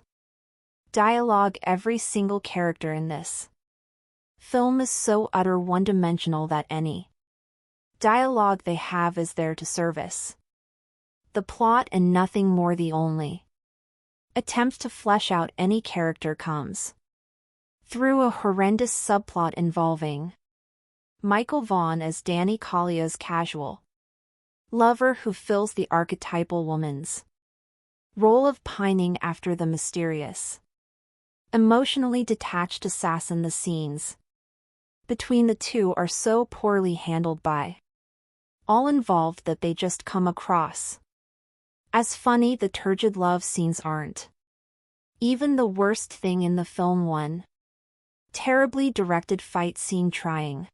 dialogue. Every single character in this film is so utter one-dimensional that any dialogue they have is there to service the plot and nothing more. The only attempt to flesh out any character comes through a horrendous subplot involving Michael Vaughn as Danny Kalia's casual lover, who fills the archetypal woman's role of pining after the mysterious Emotionally detached assassin. The scenes between the two are so poorly handled by all involved that they just come across as funny. The turgid love scenes aren't even the worst thing in the film. One terribly directed fight scene trying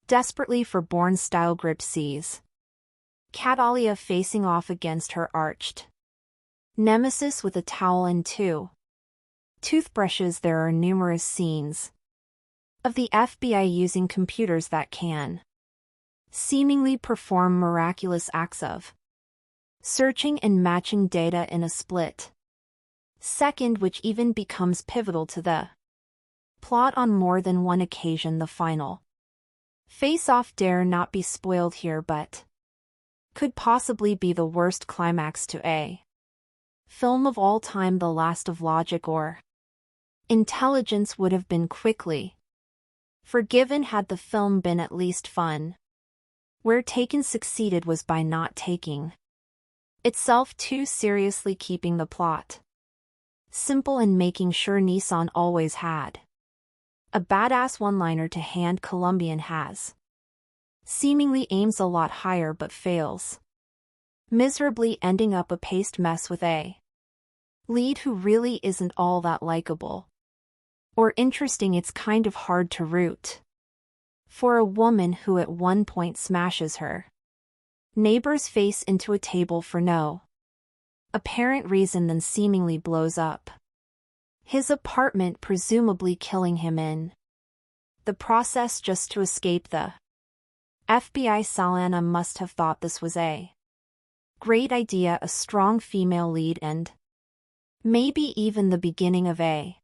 desperately for Bourne-style grip sees Catalia facing off against her arched nemesis with a towel and two toothbrushes. There are numerous scenes of the FBI using computers that can seemingly perform miraculous acts of searching and matching data in a split second, which even becomes pivotal to the plot on more than one occasion. The final face-off dare not be spoiled here, but could possibly be the worst climax to a film of all time. The last of logic or intelligence would have been quickly forgiven had the film been at least fun. Where Taken succeeded was by not taking itself too seriously, keeping the plot simple and making sure Nissan always had a badass one-liner to hand. Colombian has seemingly aims a lot higher but fails miserably, ending up a paste mess with a lead who really isn't all that likable or interesting. It's kind of hard to root for a woman who at one point smashes her neighbor's face into a table for no apparent reason, then seemingly blows up his apartment, presumably killing him in the process just to escape the FBI. Saldana must have thought this was a great idea, a strong female lead and maybe even the beginning of a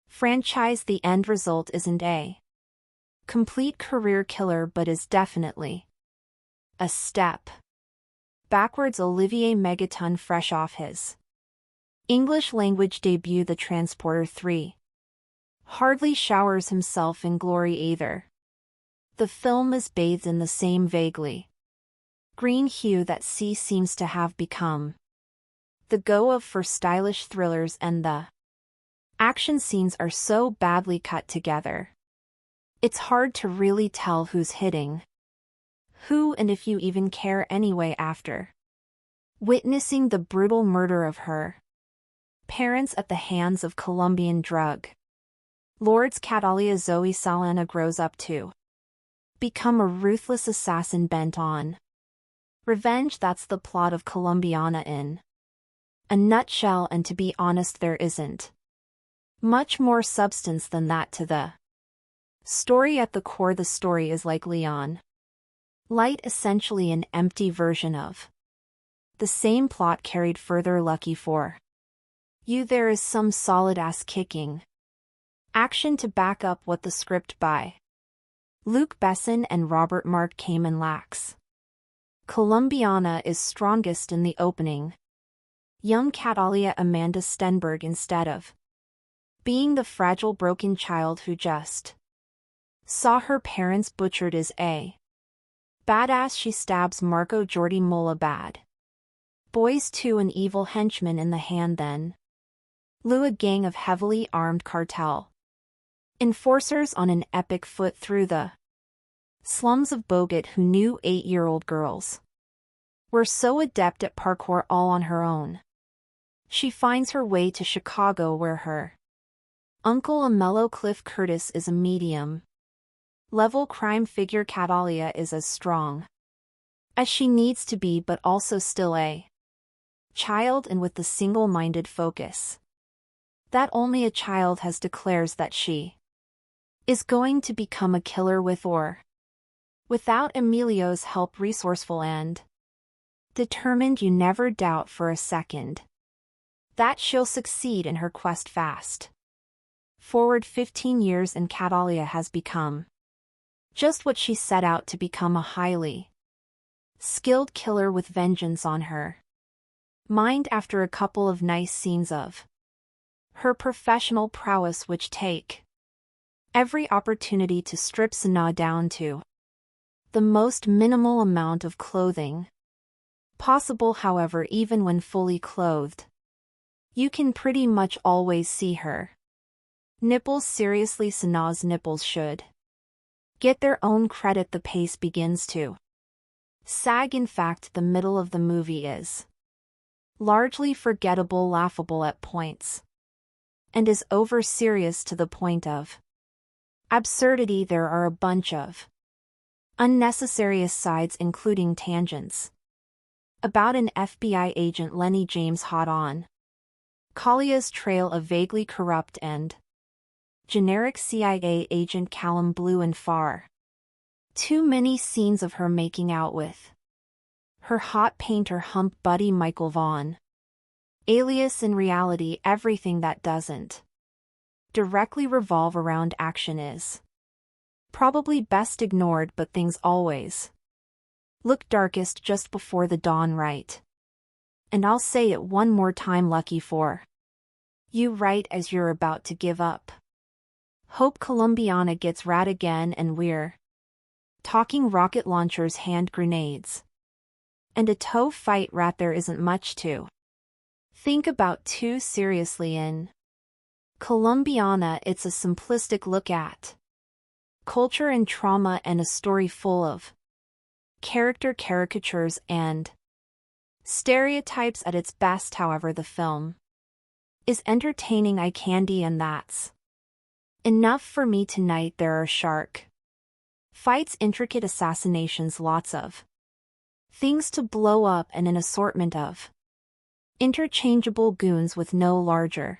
franchise. The end result isn't a complete career killer but is definitely a step backwards. Olivier Megaton, fresh off his English language debut The Transporter 3, hardly showers himself in glory either. The film is bathed in the same vaguely green hue that C seems to have become the go-of for stylish thrillers, and the action scenes are so badly cut together it's hard to really tell who's hitting who, and if you even care anyway after witnessing the brutal murder of her parents at the hands of Colombian drug lords. Catalia. Zoe Saldana grows up to become a ruthless assassin bent on revenge. That's the plot of Colombiana in a nutshell, and to be honest, there isn't much more substance than that to the story. At the core, the story is like Leon Light, essentially an empty version of the same plot carried further. Lucky for you, there is some solid ass-kicking action to back up what the script by Luc Besson and Robert Mark Kamen lacks. Colombiana is strongest in the opening. Young Catalia Amanda Stenberg, instead of being the fragile broken child who just saw her parents butchered, is a badass. She stabs Marco Jordi Mola bad boys to an evil henchman in the hand, then lure a gang of heavily armed cartel enforcers on an epic foot through the slums of Bogota, who knew 8-year-old girls were so adept at parkour all on her own. She finds her way to Chicago, where her uncle, a mellow Cliff Curtis, is a medium level crime figure. Catalia is as strong as she needs to be, but also still a child, and with the single-minded focus that only a child has, declares that she is going to become a killer with or without Emilio's help. Resourceful and determined, you never doubt for a second that she'll succeed in her quest. Fast forward 15 years and Catalia has become just what she set out to become, a highly skilled killer with vengeance on her mind. After a couple of nice scenes of her professional prowess, which take every opportunity to strip Sanaa down to the most minimal amount of clothing possible. However, even when fully clothed, you can pretty much always see her Nipples seriously, Sanaa's nipples should get their own credit. The pace begins to sag. In fact, the middle of the movie is largely forgettable, laughable at points, and is over-serious to the point of absurdity. There are a bunch of unnecessary asides, including tangents about an FBI agent Lenny James hot on Kalia's trail, a vaguely corrupt and generic CIA agent Callum Blue, and far too many scenes of her making out with her hot painter hump buddy Michael Vaughn, alias in reality everything that doesn't directly revolve around action is probably best ignored, but things always look darkest just before the dawn, right? And I'll say it one more time, lucky for you, right as you're about to give up hope. Colombiana gets rad again, and we're talking rocket launchers, hand grenades, and a toe fight. Rat, there isn't much to think about too seriously in Colombiana. It's a simplistic look at culture and trauma, and a story full of character caricatures and stereotypes at its best. However, the film is entertaining, eye candy, and that's enough for me tonight. There are shark fights, intricate assassinations, lots of things to blow up, and an assortment of interchangeable goons with no larger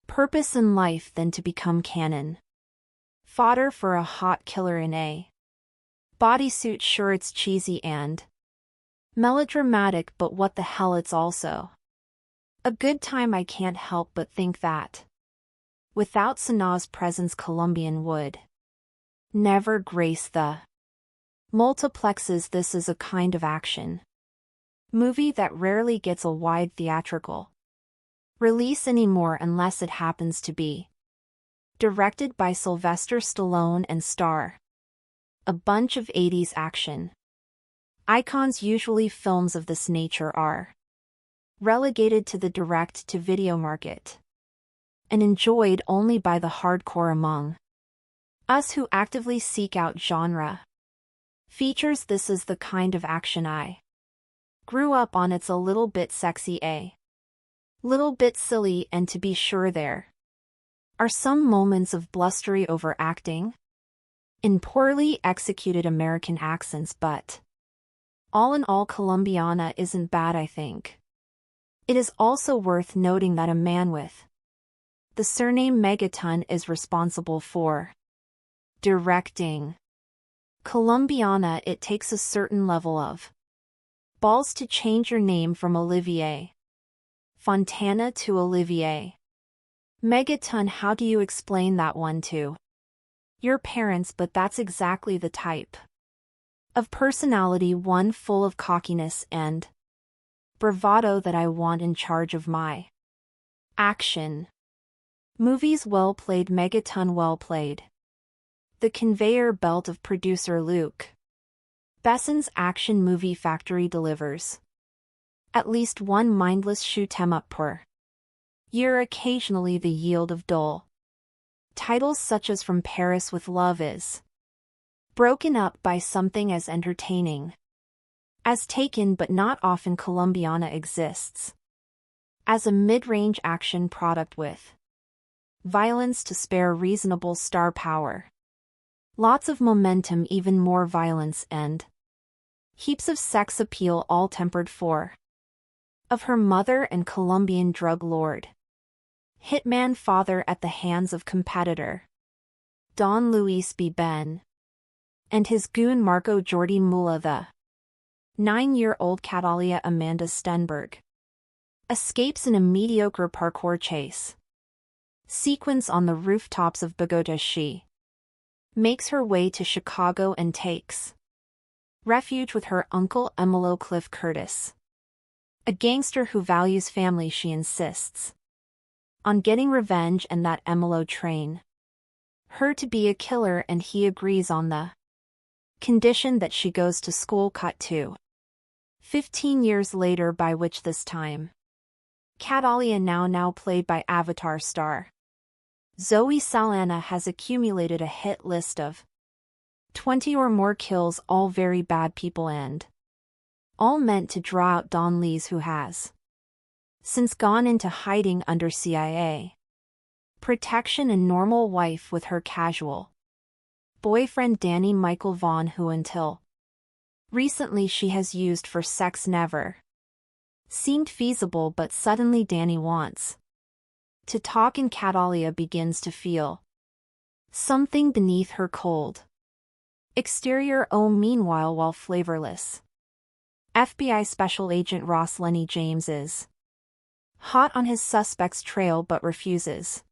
purpose in life than to become cannon fodder for a hot killer in a bodysuit. Sure, it's cheesy and melodramatic, but what the hell, it's also a good time. I can't help but think that without Sanaa's presence, Colombian would never grace the multiplexes. This is a kind of action movie that rarely gets a wide theatrical release anymore, unless it happens to be directed by Sylvester Stallone and star a bunch of 80s action icons. Usually films of this nature are relegated to the direct-to-video market and enjoyed only by the hardcore among us who actively seek out genre features. This is the kind of action I grew up on. It's a little bit sexy, a little bit silly, and to be sure there are some moments of blustery overacting in poorly executed American accents, but all in all, Colombiana isn't bad. I think it is also worth noting that a man with the surname Megaton is responsible for directing Colombiana. It takes a certain level of balls to change your name from Olivier Fontana to Olivier Megaton. How do you explain that one to your parents? But that's exactly the type of personality, one full of cockiness and bravado, that I want in charge of my action movies. Well played, Megaton, well played. The conveyor belt of producer Luc Besson's action movie factory delivers at least one mindless shoot 'em up per year, occasionally the yield of dull titles such as From Paris with Love is broken up by something as entertaining as Taken, but not often. Colombiana exists as a mid-range action product with violence to spare, reasonable star power, lots of momentum, even more violence, and heaps of sex appeal, all tempered for of her mother and Colombian drug lord hitman father at the hands of competitor Don Luis B. Ben and his goon Marco Jordi Mula. The 9-year-old Catalia Amanda Stenberg escapes in a mediocre parkour chase sequence on the rooftops of Bogota. She makes her way to Chicago and takes refuge with her uncle Emilio Cliff Curtis, a gangster who values family. She insists on getting revenge and that Emilio train her to be a killer, and he agrees on the condition that she goes to school. Cut to 15 years later, by which this time Catalia, now played by Avatar star Zoe Saldana has accumulated a hit list of 20 or more kills, all very bad people and all meant to draw out Don Lees, who has since gone into hiding under CIA protection, and normal wife with her casual boyfriend Danny Michael Vaughn, who until recently she has used for sex never seemed feasible, but suddenly Danny wants to talk and Catalia begins to feel something beneath her cold exterior. Meanwhile, while flavorless FBI Special Agent Ross Lenny James is hot on his suspect's trail but refuses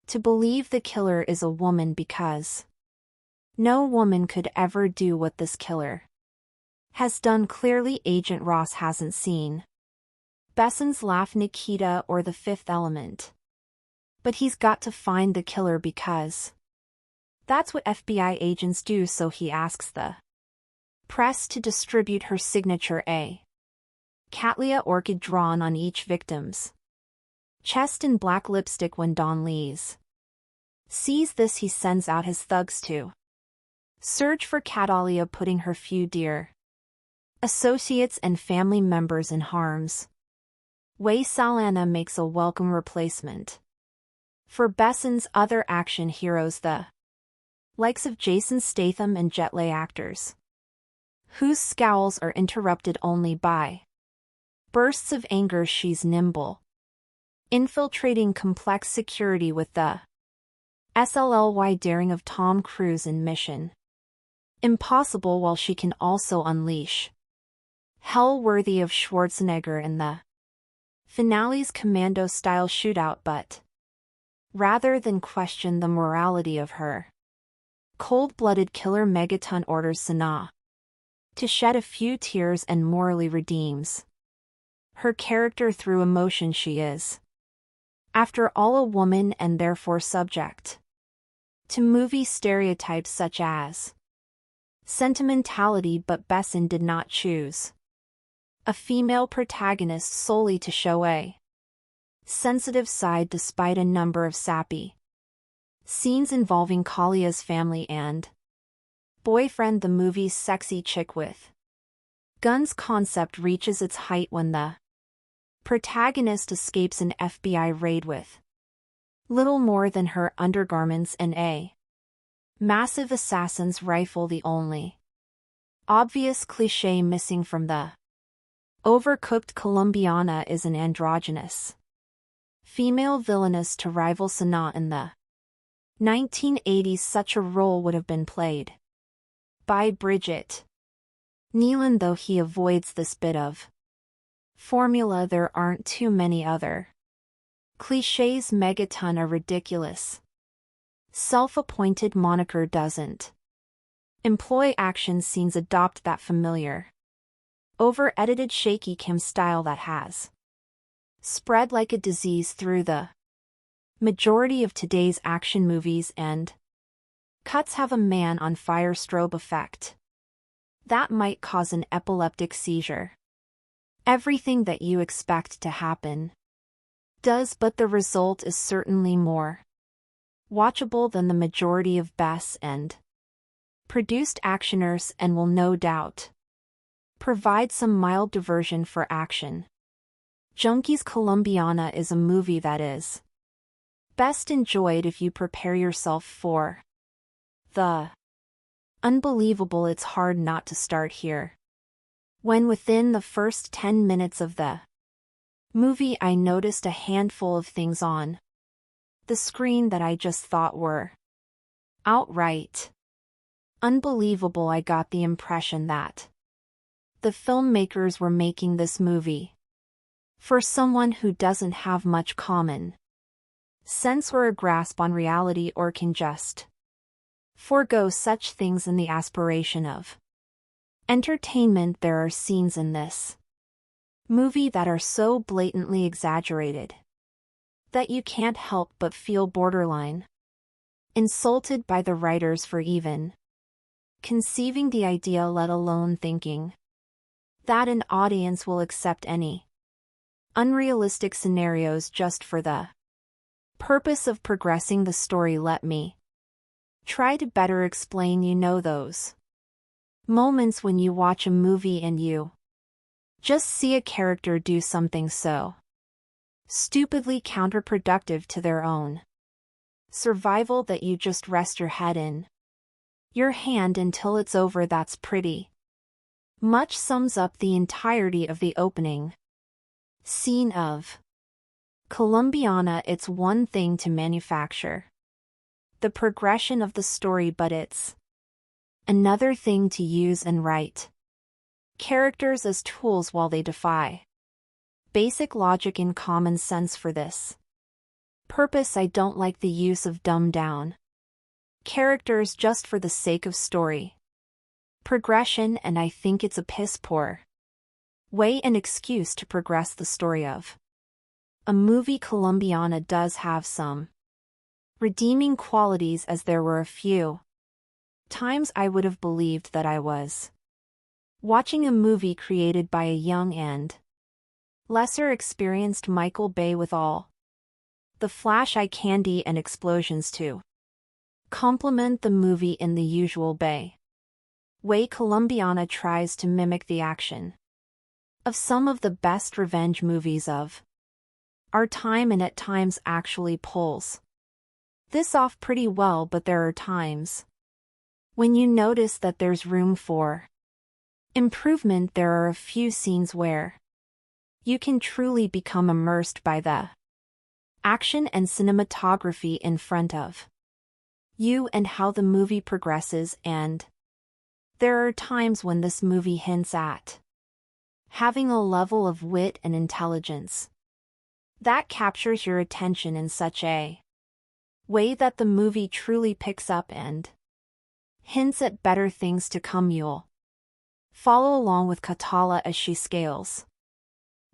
to believe the killer is a woman because no woman could ever do what this killer has done. Clearly, Agent Ross hasn't seen Besson's Laugh, Nikita, or The Fifth Element, but he's got to find the killer because that's what FBI agents do. So he asks the press to distribute her signature A Cattleya orchid drawn on each victim's chest in black lipstick. When Don Lees sees this, he sends out his thugs to search for Catalia, putting her few dear associates and family members in harm's way. Saldana makes a welcome replacement for Besson's other action heroes, the likes of Jason Statham and jet lag actors, whose scowls are interrupted only by bursts of anger. She's nimble, infiltrating complex security with the SLLY daring of Tom Cruise in Mission Impossible, while she can also unleash hell worthy of Schwarzenegger in the finale's commando-style shootout. But rather than question the morality of her cold-blooded killer, Megaton orders Sana to shed a few tears and morally redeems her character through emotion. She is, after all, a woman and therefore subject to movie stereotypes such as sentimentality, but Besson did not choose a female protagonist solely to show a sensitive side, despite a number of sappy scenes involving Kalia's family and boyfriend. The movie's sexy chick with guns concept reaches its height when the protagonist escapes an FBI raid with little more than her undergarments and a massive assassin's rifle, the only obvious cliché missing from the overcooked Colombiana is an androgynous female villainess to rival Sana in the 1980s. Such a role would have been played by Bridget Nealon, though he avoids this bit of formula. There aren't too many other clichés. Megaton, a ridiculous self-appointed moniker, doesn't employ action scenes, adopt that familiar over-edited shaky cam style that has spread like a disease through the majority of today's action movies, and cuts have a man on fire strobe effect that might cause an epileptic seizure. Everything that you expect to happen does, but the result is certainly more watchable than the majority of Bess and produced actioners, and will no doubt provide some mild diversion for action junkies. Colombiana is a movie that is best enjoyed if you prepare yourself for the unbelievable. It's hard not to start here. When within the first 10 minutes of the movie I noticed a handful of things on the screen that I just thought were outright unbelievable. I got the impression that the filmmakers were making this movie for someone who doesn't have much common sense or a grasp on reality, or can just forego such things in the aspiration of entertainment. There are scenes in this movie that are so blatantly exaggerated that you can't help but feel borderline insulted by the writers for even conceiving the idea, let alone thinking that an audience will accept any unrealistic scenarios just for the Purpose of progressing the story. Let me try to better explain. You know those moments when you watch a movie and you just see a character do something so stupidly counterproductive to their own survival that you just rest your head in your hand until it's over. That's pretty much sums up the entirety of the opening scene of Colombiana. It's one thing to manufacture the progression of the story, but it's another thing to use and write characters as tools while they defy basic logic and common sense. For this purpose, I don't like the use of dumbed down characters just for the sake of story progression, and I think it's a piss poor way and excuse to progress the story of a movie. Colombiana does have some redeeming qualities, as there were a few times I would have believed that I was watching a movie created by a young and lesser experienced Michael Bay, with all the flash eye candy and explosions to complement the movie in the usual Bay way. Colombiana tries to mimic the action of some of the best revenge movies of our time, and at times actually pulls this off pretty well, but there are times when you notice that there's room for improvement. There are a few scenes where you can truly become immersed by the action and cinematography in front of you and how the movie progresses, and there are times when this movie hints at having a level of wit and intelligence that captures your attention in such a way that the movie truly picks up and hints at better things to come. You'll follow along with Katala as she scales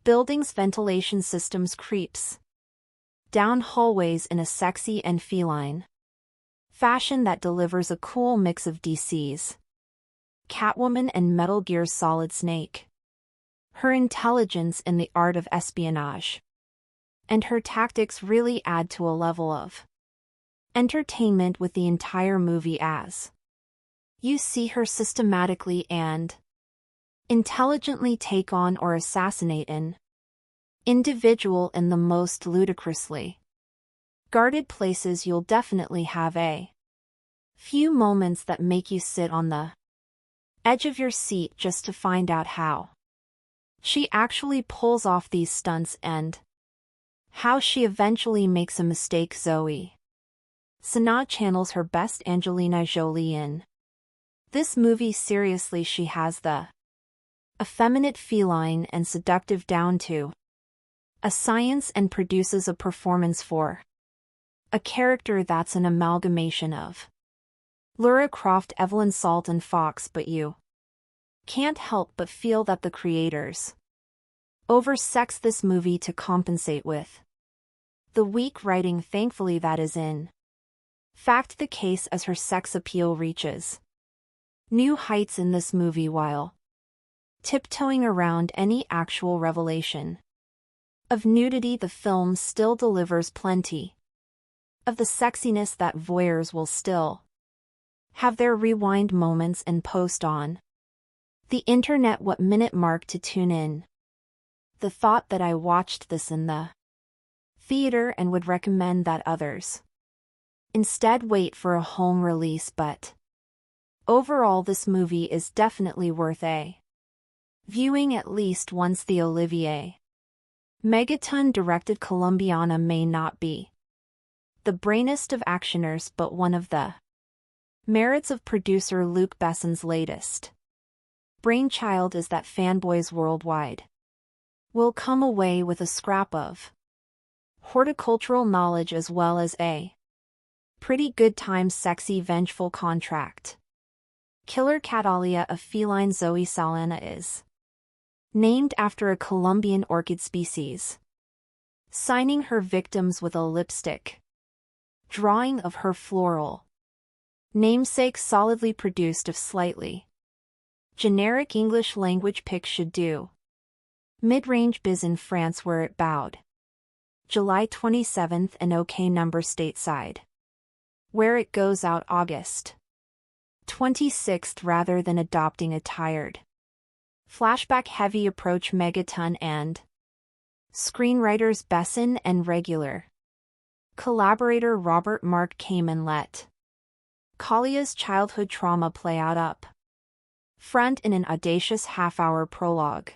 buildings, ventilation systems, creeps down hallways in a sexy and feline fashion that delivers a cool mix of DC's Catwoman and Metal Gear's Solid Snake. Her intelligence in the art of espionage and her tactics really add to a level of entertainment with the entire movie, as you see her systematically and intelligently take on or assassinate an individual in the most ludicrously guarded places. You'll definitely have a few moments that make you sit on the edge of your seat just to find out how she actually pulls off these stunts and how she eventually makes a mistake. Zoe Saldana channels her best Angelina Jolie in this movie. Seriously, she has the effeminate, feline and seductive down to a science, and produces a performance for a character that's an amalgamation of Lara Croft, Evelyn Salt and Fox, but you can't help but feel that the creators oversex this movie to compensate with the weak writing. Thankfully that is in fact the case, as her sex appeal reaches new heights in this movie while tiptoeing around any actual revelation of nudity. The film still delivers plenty of the sexiness that voyeurs will still have their rewind moments and post on the internet what minute mark to tune in. The thought that I watched this in the theater and would recommend that others instead wait for a home release, but overall this movie is definitely worth a viewing at least once. The Olivier Megaton directed Colombiana may not be the brainiest of actioners, but one of the merits of producer Luc Besson's latest brainchild is that fanboys worldwide will come away with a scrap of horticultural knowledge as well as a pretty good time. Sexy, vengeful contract killer Catalia, a feline. Zoe Saldana is named after a Colombian orchid species, signing her victims with a lipstick drawing of her floral namesake, solidly produced of slightly generic English language pics should do mid-range biz in France, where it bowed July 27th and OK number stateside. Where it goes out August 26th rather than adopting a tired, flashback-heavy approach. Megaton and screenwriters Besson and regular collaborator Robert Mark came and let Kalia's childhood trauma play out up front in an audacious half-hour prologue.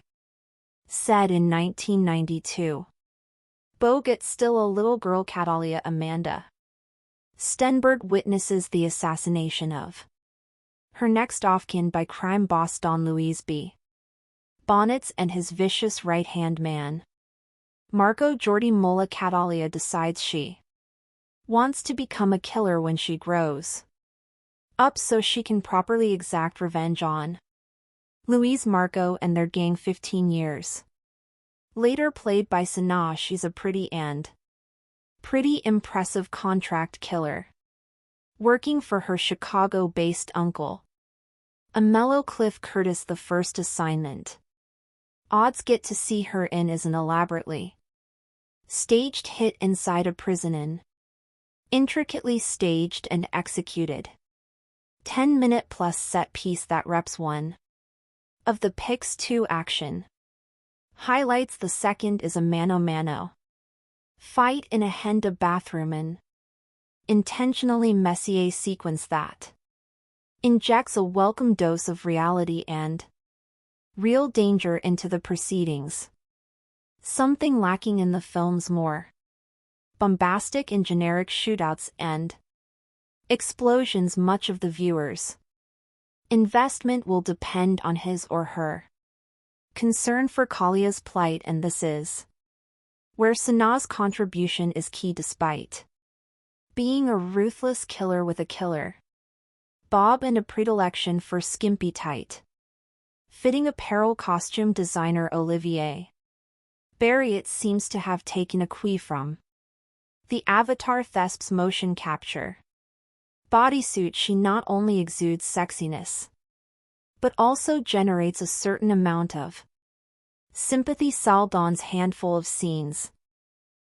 Said in 1992. Bogut still a little girl. Catalia Amanda Stenberg witnesses the assassination of her next of kin by crime boss Don Luis B. Bonnets and his vicious right-hand man, Marco Jordi Mola. Catalia decides she wants to become a killer when she grows up so she can properly exact revenge on Luis, Marco and their gang. 15 years later, played by Sanaa, she's a pretty impressive contract killer, working for her Chicago-based uncle, a mellow Cliff Curtis. The first assignment odds get to see her in is an elaborately staged hit inside a prison, intricately staged and executed 10-minute plus set piece that reps one of the Pix 2 action highlights. The second is a mano-mano fight in a Henda bathroom, an intentionally messy sequence that injects a welcome dose of reality and real danger into the proceedings, something lacking in the film's more bombastic and generic shootouts and explosions. Much of the viewer's investment will depend on his or her concern for Kalia's plight, and this is where Sanaa's contribution is key. Despite being a ruthless killer with a killer bob and a predilection for skimpy tight fitting apparel, costume designer Olivier Barriot seems to have taken a cue from the Avatar Thesp's motion capture bodysuit. She not only exudes sexiness, but also generates a certain amount of sympathy. Saldan's handful of scenes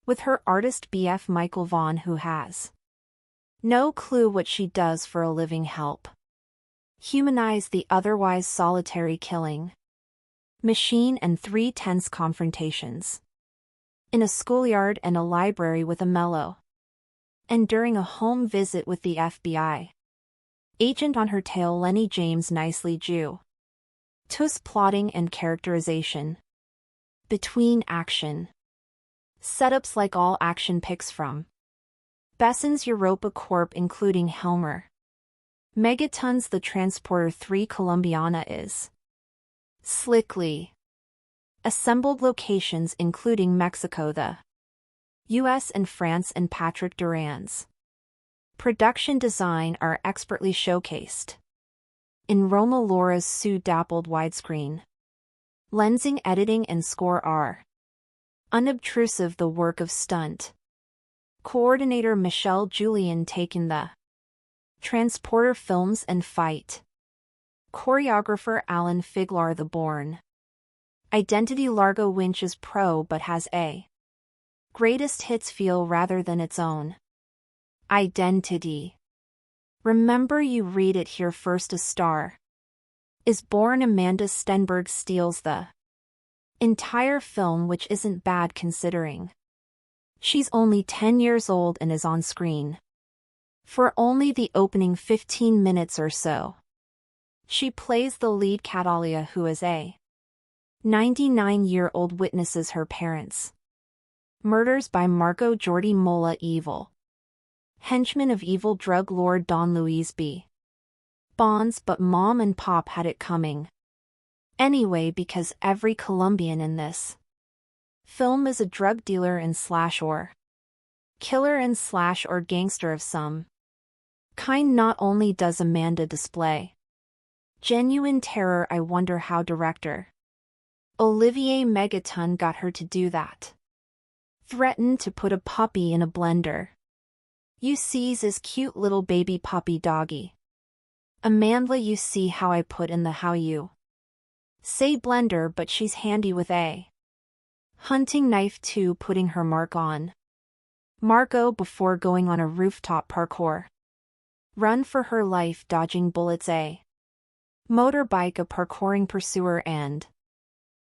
with her artist BF Michael Vaughn, who has no clue what she does for a living, help humanize the otherwise solitary killing machine, and 3 tense confrontations in a schoolyard and a library with a mellow and during a home visit with the FBI agent on her tail. Lenny James nicely Jew Tuss plotting and characterization between action setups like all action pics from Besson's Europa Corp, including Helmer Megaton's The Transporter 3. Colombiana is slickly assembled locations including Mexico, the US and France, and Patrick Duran's production design are expertly showcased in Roma Laura's Sue-dappled widescreen lensing, editing and score are unobtrusive. The work of stunt coordinator Michelle Julian taken the Transporter films and fight choreographer Alan Figlar. The Bourne Identity Largo Winch is pro but has a greatest hits feel rather than its own identity. Remember, you read it here first. A Star is Born. Amanda Stenberg steals the entire film, which isn't bad considering she's only 10 years old and is on screen for only the opening 15 minutes or so. She plays the lead. Catalia, who is a 99-year-old, witnesses her parents' murders by Marco Jordi Mola, evil henchman of evil drug lord Don Luis B. Bonds, but mom and pop had it coming anyway, because every Colombian in this film is a drug dealer and slash or killer and slash or gangster of some kind. Not only does Amanda display genuine terror, I wonder how director Olivier Megaton got her to do that. Threatened to put a puppy in a blender. You sees his cute little baby puppy doggy. Amanda, you see how I put in the how you say blender, but she's handy with a Hunting knife 2 putting her mark on. Margot before going on a rooftop parkour. Run for her life dodging bullets a. Motorbike a parkouring pursuer and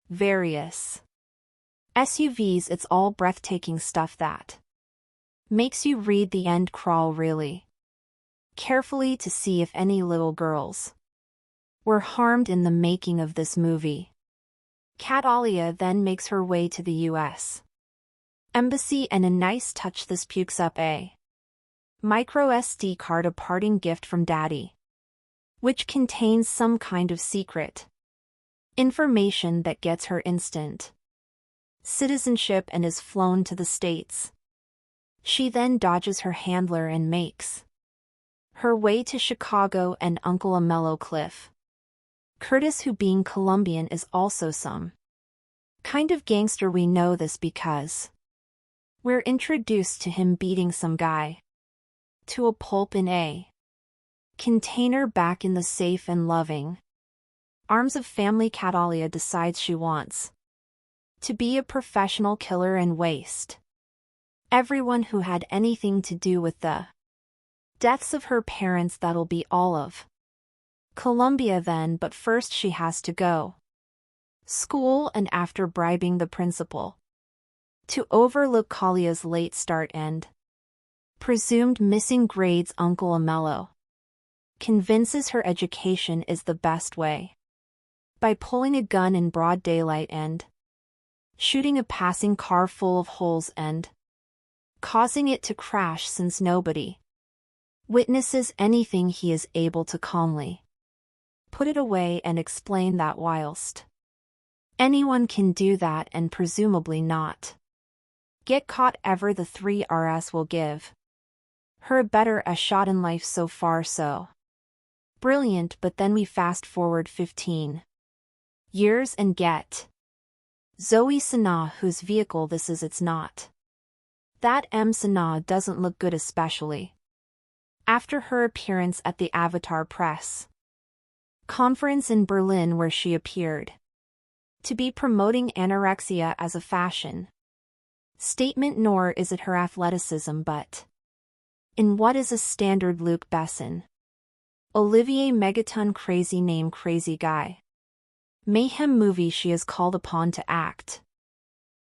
various SUVs. It's all breathtaking stuff that makes you read the end crawl really carefully to see if any little girls were harmed in the making of this movie. Catalia then makes her way to the U.S. Embassy and a nice touch this pukes up a micro SD card, a parting gift from Daddy, which contains some kind of secret information that gets her instant citizenship and is flown to the States. She then dodges her handler and makes her way to Chicago and Uncle Amello Cliff Curtis, who being Colombian is also some kind of gangster. We know this because we're introduced to him beating some guy to a pulp in a container back in the safe and loving arms of family. Catalia decides she wants to be a professional killer and waste everyone who had anything to do with the deaths of her parents. That'll be all of Colombia then, but first she has to go school, and after bribing the principal to overlook Kalia's late start and presumed missing grades, Uncle Amello convinces her education is the best way by pulling a gun in broad daylight and shooting a passing car full of holes and causing it to crash. Since nobody witnesses anything, he is able to calmly put it away and explain that whilst anyone can do that and presumably not get caught ever, the 3RS will give her a better shot in life. So far so brilliant, but then we fast forward 15 years and get Zoe Saldana, whose vehicle this is. It's not that Saldana doesn't look good, especially after her appearance at the Avatar press conference in Berlin, where she appeared to be promoting anorexia as a fashion statement. Nor is it her athleticism, but in what is a standard Luc Besson, Olivier Megaton crazy name crazy guy mayhem movie she is called upon to act.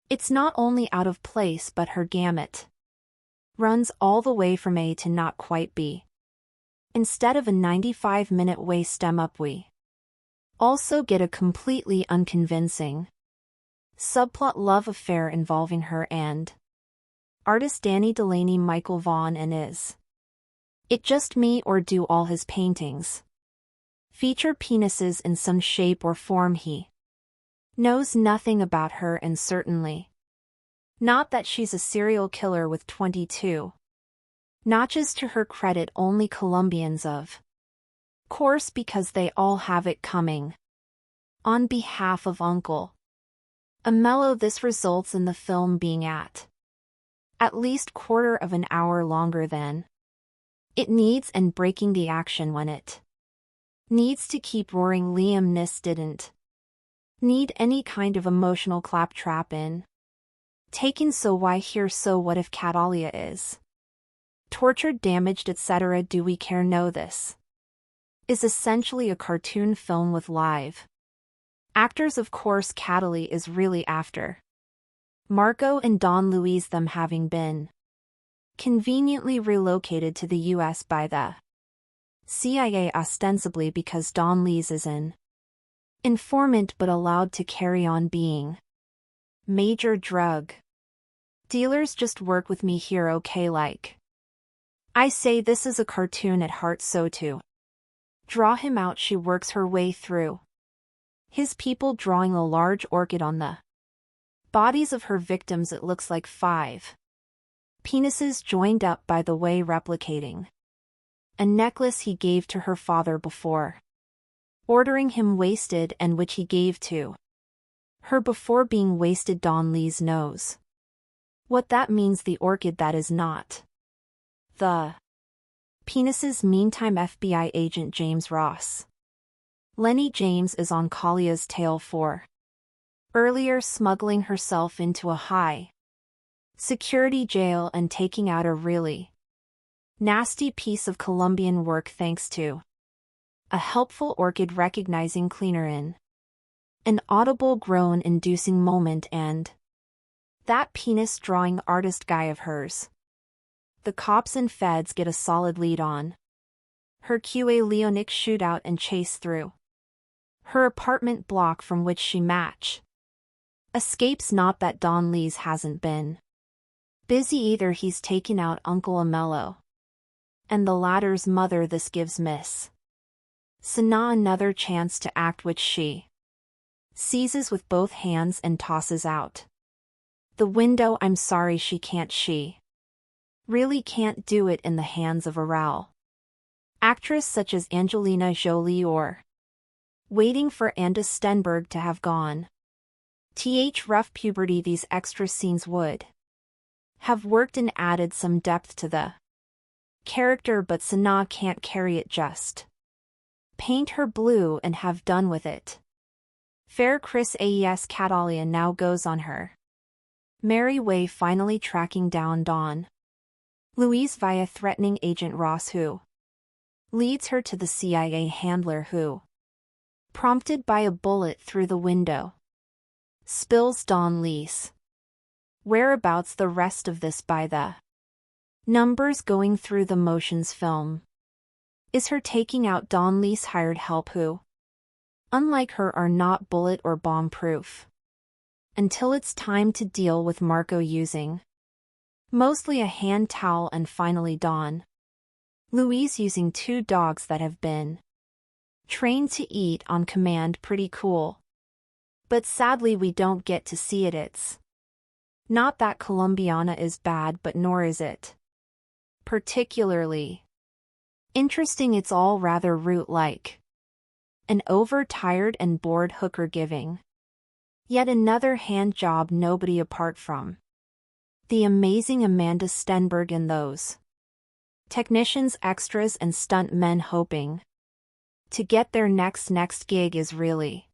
It's not only out of place, but her gamut runs all the way from A to not quite B. Instead of a 95-minute way stem up, we also get a completely unconvincing subplot love affair involving her and artist Danny Delaney, Michael Vaughn, and is it just me, or do all his paintings feature penises in some shape or form? He knows nothing about her, and certainly not that she's a serial killer with 22 notches to her credit. Only Colombians, of course, because they all have it coming. On behalf of Uncle Amello, this results in the film being at least quarter of an hour longer than it needs and breaking the action when it needs to keep roaring. Liam Neeson didn't need any kind of emotional claptrap in taken, so why here? So what if Catalia is tortured, damaged, etc.? Do we care? No, this is essentially a cartoon film with live actors. Of course, Catalia is really after Margot and Don Luis, them having been conveniently relocated to the U.S. by the CIA, ostensibly because Don Luis is an informant but allowed to carry on being major drug dealers. Just work with me here, okay? Like I say, this is a cartoon at heart, so to draw him out, she works her way through his people, drawing a large orchid on the bodies of her victims. It looks like 5 penises joined up, by the way, replicating a necklace he gave to her father before ordering him wasted, and which he gave to her before being wasted. Don Luis knows what that means. The orchid, that is not the penises. Meantime, FBI agent James Ross Lenny James is on Kalia's tail for earlier smuggling herself into a high security jail and taking out a really nasty piece of Colombian work thanks to a helpful orchid recognizing cleaner in an audible groan-inducing moment and that penis-drawing artist guy of hers. The cops and feds get a solid lead on her QA Leonic shootout and chase through her apartment block from which she escapes. Not that Don Lee's hasn't been busy either. He's taken out Uncle Amello and the latter's mother. This gives Miss Sana another chance to act, which she seizes with both hands and tosses out the window. I'm sorry, she can't. She really can't do it in the hands of a raw actress such as Angelina Jolie or waiting for Anna Stenberg to have gone rough puberty. These extra scenes would have worked and added some depth to the character, but Sana can't carry it. Just paint her blue and have done with it. Fair Chris Aes Catalia now goes on her merry way, finally tracking down Don Luis via threatening Agent Ross, who leads her to the CIA handler who, prompted by a bullet through the window, spills Don Lee's whereabouts. The rest of this by the numbers going through the motions film is her taking out Don Lee's hired help who, unlike her, are not bullet or bomb proof, until it's time to deal with Marco using mostly a hand towel and finally Don Luis using 2 dogs that have been trained to eat on command. Pretty cool. But sadly we don't get to see it. It's not that Colombiana is bad, but nor is it particularly interesting. It's all rather root-like. An overtired and bored hooker giving yet another hand job, nobody apart from the amazing Amanda Stenberg and those technicians, extras and stunt men hoping to get their next gig is really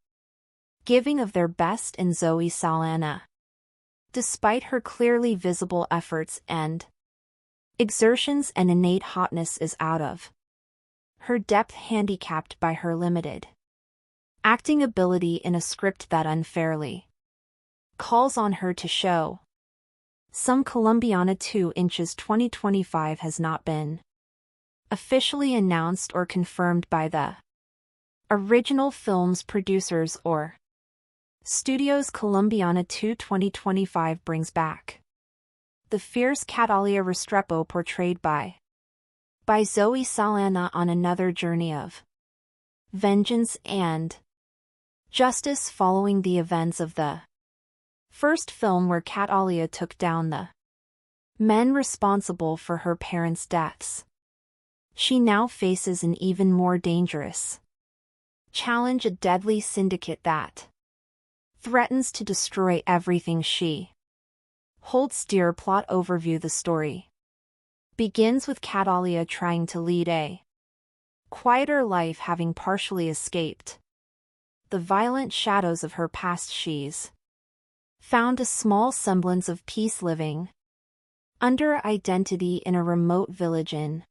giving of their best. And Zoe Saldana, despite her clearly visible efforts and exertions and innate hotness, is out of her depth, handicapped by her limited acting ability in a script that unfairly calls on her to show some Colombiana. 2 inches 2025 has not been officially announced or confirmed by the original film's producers or studios. Colombiana 2 2025 brings back the fierce Catalia Restrepo portrayed by Zoe Saldana on another journey of vengeance and justice following the events of the first film, where Catalia took down the men responsible for her parents' deaths. She now faces an even more dangerous challenge, a deadly syndicate that threatens to destroy everything she holds dear. Plot overview. The story begins with Catalia trying to lead a quieter life, having partially escaped the violent shadows of her past. She's found a small semblance of peace, living under identity in a remote village in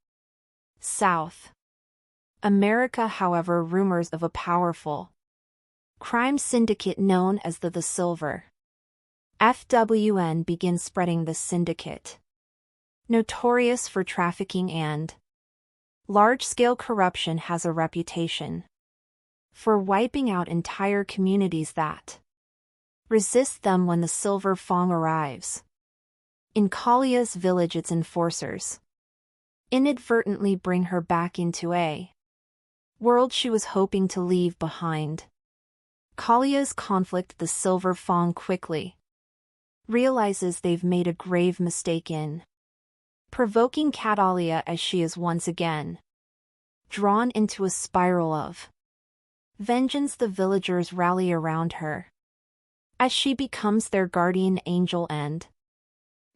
South America. However, rumors of a powerful crime syndicate known as the Silver FWN begin spreading. The syndicate, notorious for trafficking and large-scale corruption, has a reputation for wiping out entire communities that resist them. When the Silver Fang arrives in Kalia's village, its enforcers inadvertently bring her back into a world she was hoping to leave behind. Kalia's conflict. The Silver Fang quickly realizes they've made a grave mistake in provoking Catalia, as she is once again drawn into a spiral of vengeance. The villagers rally around her as she becomes their guardian angel and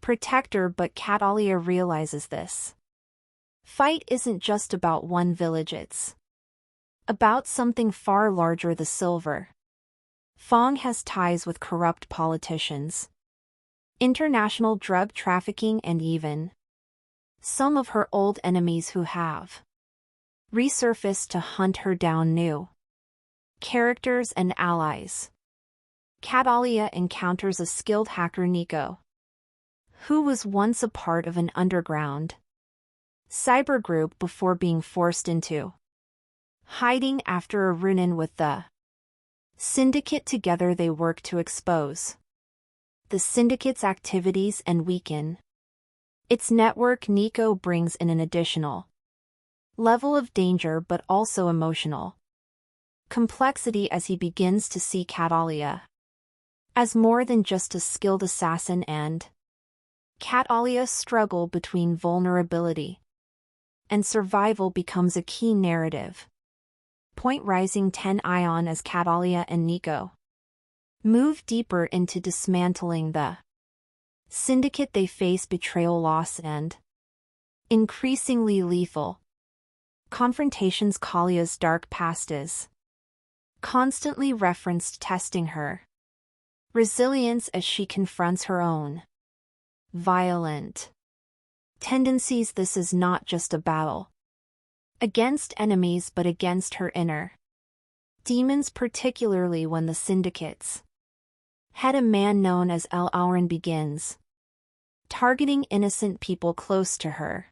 protector, but Catalia realizes this fight isn't just about one village, it's about something far larger. The Silver Fong has ties with corrupt politicians, international drug trafficking, and even some of her old enemies who have resurfaced to hunt her down. New characters and allies. Catalia encounters a skilled hacker, Nico, who was once a part of an underground cyber group before being forced into hiding after a run-in with the syndicate. Together they work to expose the syndicate's activities and weaken its network. Nico brings in an additional level of danger but also emotional complexity as he begins to see Catalia as more than just a skilled assassin, and Catalia's struggle between vulnerability and survival becomes a key narrative point. Rising 10 Ion as Catalia and Nico move deeper into dismantling the syndicate. They face betrayal, loss, and increasingly lethal confrontations. Kalia's dark past is constantly referenced, testing her resilience as she confronts her own violent tendencies. This is not just a battle against enemies but against her inner demons, particularly when the syndicate's head, a man known as El Auron, begins targeting innocent people close to her,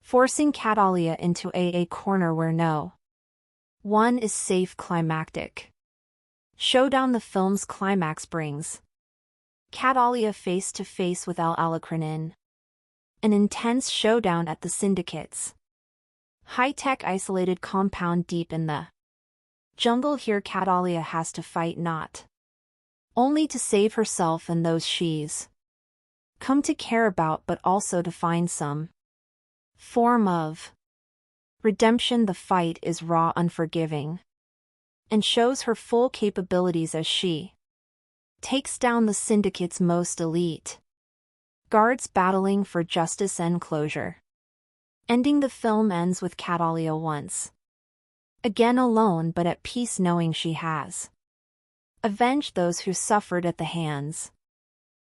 forcing Catalia into a corner where no one is safe. Climactic showdown. The film's climax brings Catalia face to face with El Alacrán in an intense showdown at the syndicate's high-tech isolated compound deep in the jungle. Here Catalia has to fight not only to save herself and those she's come to care about, but also to find some form of redemption. The fight is raw, unforgiving, and shows her full capabilities as she takes down the syndicate's most elite guards, battling for justice and closure. Ending, the film ends with Catalia once again alone but at peace, knowing she has avenged those who suffered at the hands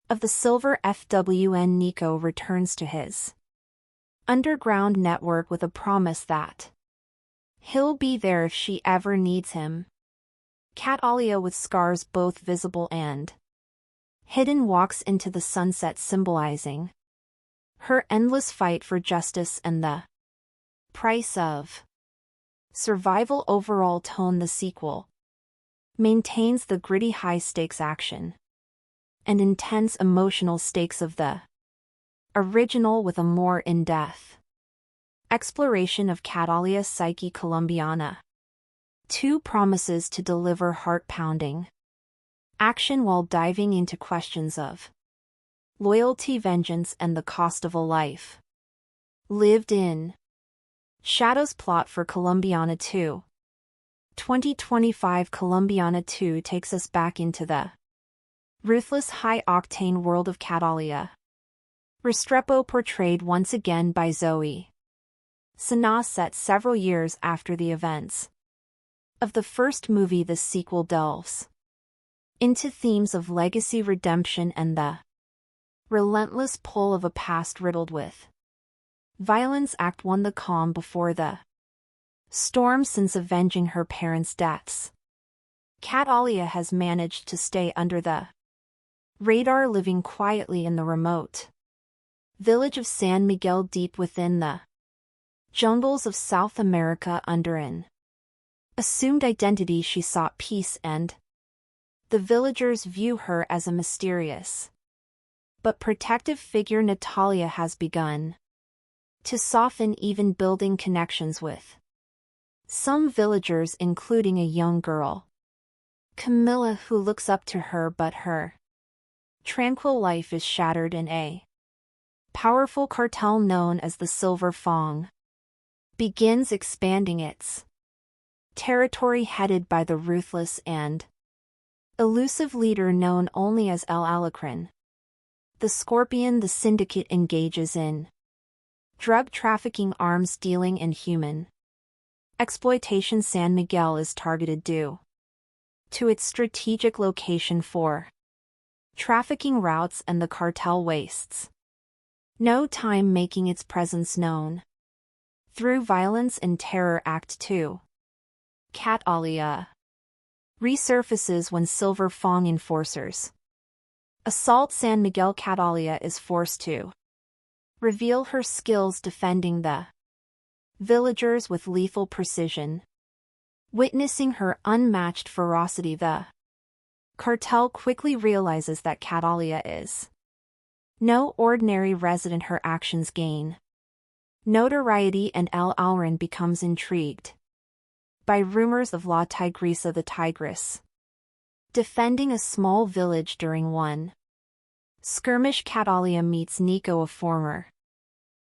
of the Silver FWN. Nico returns to his underground network with a promise that he'll be there if she ever needs him. Catalia, with scars both visible and hidden, walks into the sunset, symbolizing her endless fight for justice and the price of survival. Overall tone: the sequel maintains the gritty high-stakes action and intense emotional stakes of the original, with a more in-depth exploration of Catalia's psyche. Colombiana 2 promises to deliver heart-pounding action while diving into questions of loyalty, vengeance, and the cost of a life lived in shadows. Plot for Colombiana 2. 2025. Colombiana 2 takes us back into the ruthless, high-octane world of Catalia Restrepo, portrayed once again by Zoe Saldana. Set several years after the events of the first movie, the sequel delves into themes of legacy, redemption, and the relentless pull of a past riddled with violence. Act 1: the calm before the storm. Since avenging her parents' deaths, Catalia has managed to stay under the radar, living quietly in the remote village of San Miguel, deep within the jungles of South America. Under an assumed identity, she sought peace, and the villagers view her as a mysterious but protective figure. Natalia has begun to soften, even building connections with some villagers, including a young girl, Camilla, who looks up to her, but her tranquil life is shattered in a powerful cartel known as the Silver Fong begins expanding its territory, headed by the ruthless and elusive leader known only as El Alacrán, the Scorpion. The syndicate engages in drug trafficking, arms dealing, and human exploitation. San Miguel is targeted due to its strategic location for trafficking routes and the cartel wastes no time making its presence known. Through Violence and Terror Act 2. Catalia resurfaces when Silver Fong enforcers assault San Miguel. Catalia is forced to reveal her skills defending the villagers with lethal precision. Witnessing her unmatched ferocity, the cartel quickly realizes that Catalia is no ordinary resident. Her actions gain notoriety, and El Alrin becomes intrigued by rumors of La Tigresa the Tigress defending a small village during one skirmish. Catalia meets Nico, a former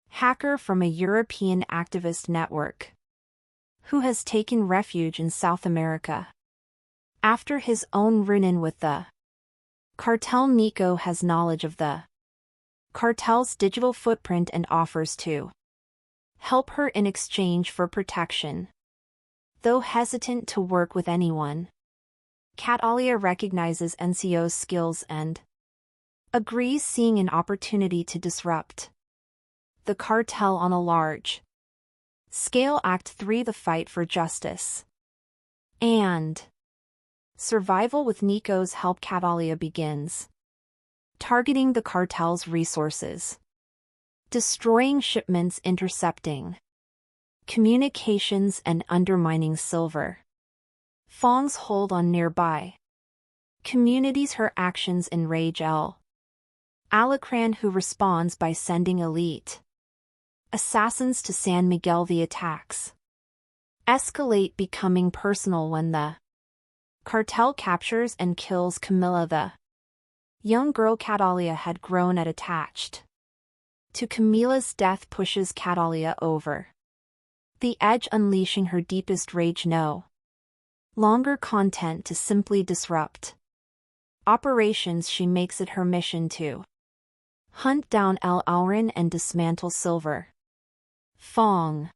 hacker from a European activist network who has taken refuge in South America. After his own run-in with the cartel, Nico has knowledge of the cartel's digital footprint and offers to help her in exchange for protection. Though hesitant to work with anyone, Catalia recognizes NCO's skills and agrees, seeing an opportunity to disrupt the cartel on a large scale. Act 3: The Fight for Justice and Survival. With Nico's help, Catalia begins targeting the cartel's resources, destroying shipments, intercepting communications, and undermining Silver Fong's hold on nearby communities. Her actions enrage El Alacran, who responds by sending elite assassins to San Miguel. The attacks escalate, becoming personal when the cartel captures and kills Camilla, the young girl Catalia had grown at. Attached to Camilla's death pushes Catalia over the edge, unleashing her deepest rage. No longer content to simply disrupt operations, she makes it her mission to hunt down El Alrin and dismantle Silver Fong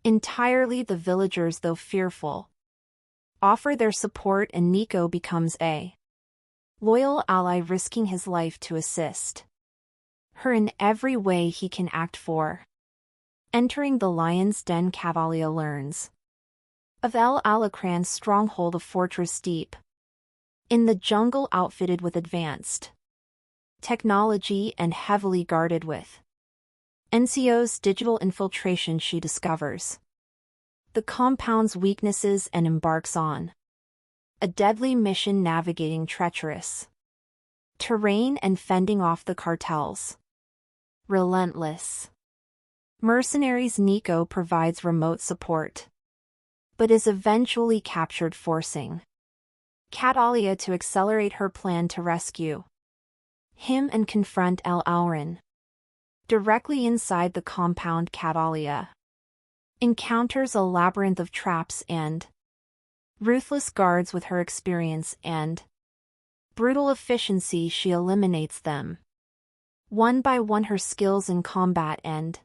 entirely. The villagers, though fearful, offer their support, and Nico becomes a loyal ally, risking his life to assist her in every way he can act for. Entering the lion's den, Catalia learns of El Alacran's stronghold, a fortress deep in the jungle, outfitted with advanced technology and heavily guarded with NCO's digital infiltration. She discovers the compound's weaknesses and embarks on a deadly mission, navigating treacherous terrain and fending off the cartel's relentless mercenaries. Nico provides remote support, but is eventually captured, forcing Catalia to accelerate her plan to rescue him and confront El Alrin. Directly inside the compound, Catalia encounters a labyrinth of traps and ruthless guards. With her experience and brutal efficiency, she eliminates them one by one, her skills in combat and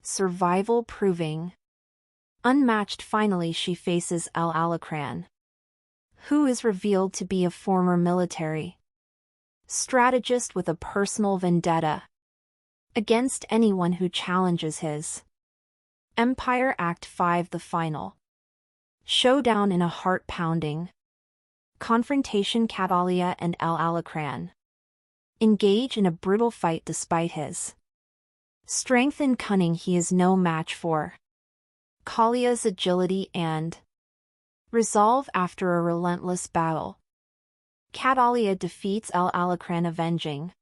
survival proving unmatched. Finally, she faces El Alacran, who is revealed to be a former military strategist with a personal vendetta against anyone who challenges his empire. Act 5: The Final showdown. In a heart-pounding confrontation, Catalia and El Alacran engage in a brutal fight. Despite his strength and cunning, he is no match for Calia's agility and resolve. After a relentless battle, Catalia defeats El Alacran, avenging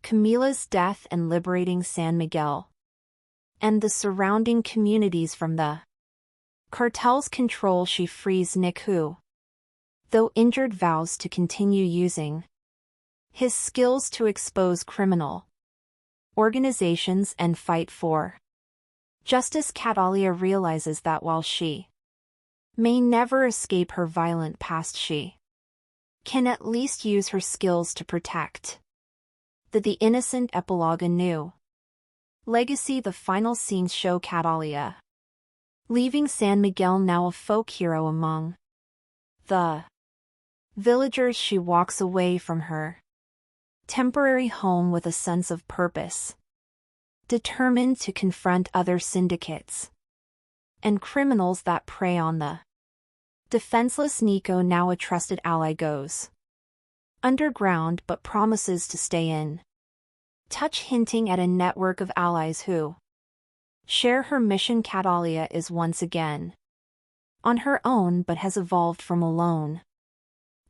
Camilla's death and liberating San Miguel and the surrounding communities from the cartel's control. She frees Nick, who, though injured, vows to continue using his skills to expose criminal organizations and fight for justice. Catalia realizes that while she may never escape her violent past, she can at least use her skills to protect the innocent. Epilogue: A New Legacy. The final scenes show Catalia leaving San Miguel, now a folk hero among the Villagers, she walks away from her temporary home with a sense of purpose, determined to confront other syndicates and criminals that prey on the defenseless Nico. Now a trusted ally goes underground but promises to stay in touch, hinting at a network of allies who share her mission. Catalia is once again on her own but has evolved from a lone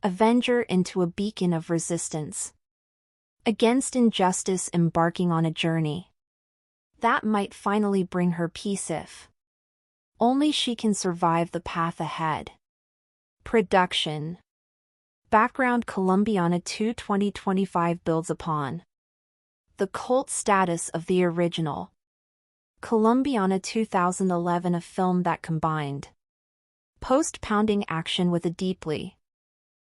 avenger into a beacon of resistance against injustice, embarking on a journey that might finally bring her peace if only she can survive the path ahead. Production background: Colombiana 2 2025 builds upon the cult status of the original Colombiana 2011, a film that combined post-pounding action with a deeply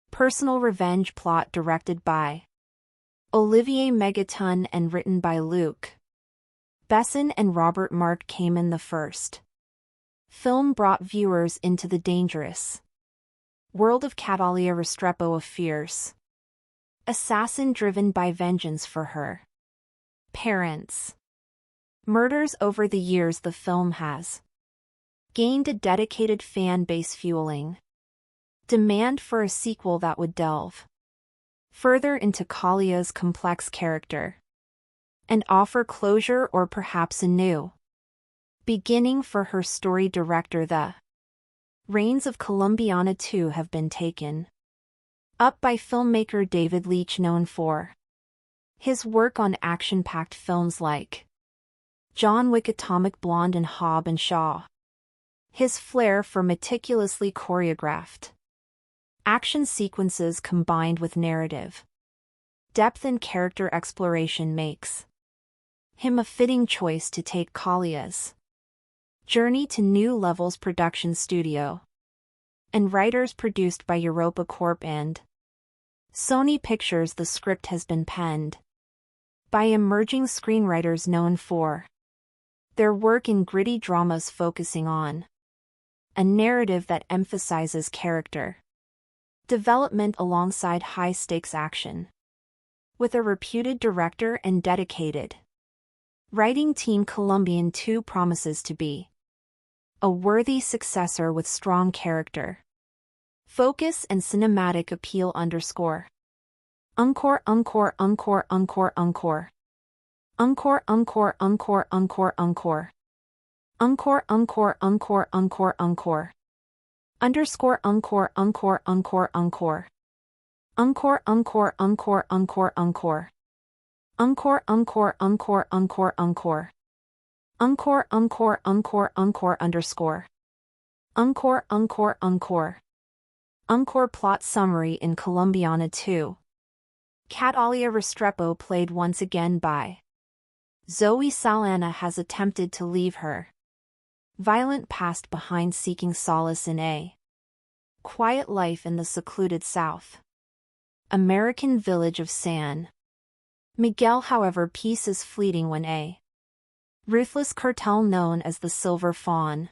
personal revenge plot, directed by Olivier Megaton and written by Luc Besson and Robert Mark Kamen. The first film brought viewers into the dangerous world of Catalia Restrepo, a fierce assassin driven by vengeance for her parents' murders. Over the years, the film has gained a dedicated fan base, fueling demand for a sequel that would delve further into Calia's complex character and offer closure or perhaps a new beginning for her story. Director: the reins of Colombiana 2 have been taken up by filmmaker David Leitch, known for his work on action-packed films like John Wick, Atomic Blonde, and Hobbs and Shaw. His flair for meticulously choreographed action sequences combined with narrative depth and character exploration makes him a fitting choice to take Calia's journey to new levels. Production studio and writers: produced by Europa Corp and Sony Pictures. The script has been penned by emerging screenwriters known for their work in gritty dramas, focusing on a narrative that emphasizes character development alongside high-stakes action. With a reputed director and dedicated writing team, Colombian 2 promises to be a worthy successor with strong character focus and cinematic appeal. Encore encore encore encore encore encore encore encore encore encore encore encore encore encore encore underscore encore encore encore encore encore encore encore encore encore encore encore encore encore encore encore encore encore encore underscore encore encore encore encore. Plot summary: in Colombiana 2, Catalia Restrepo, played once again by Zoe Saldana, has attempted to leave her violent past behind, seeking solace in a quiet life in the secluded South American village of San Miguel. However, peace is fleeting when a ruthless cartel known as the Silver Fawn,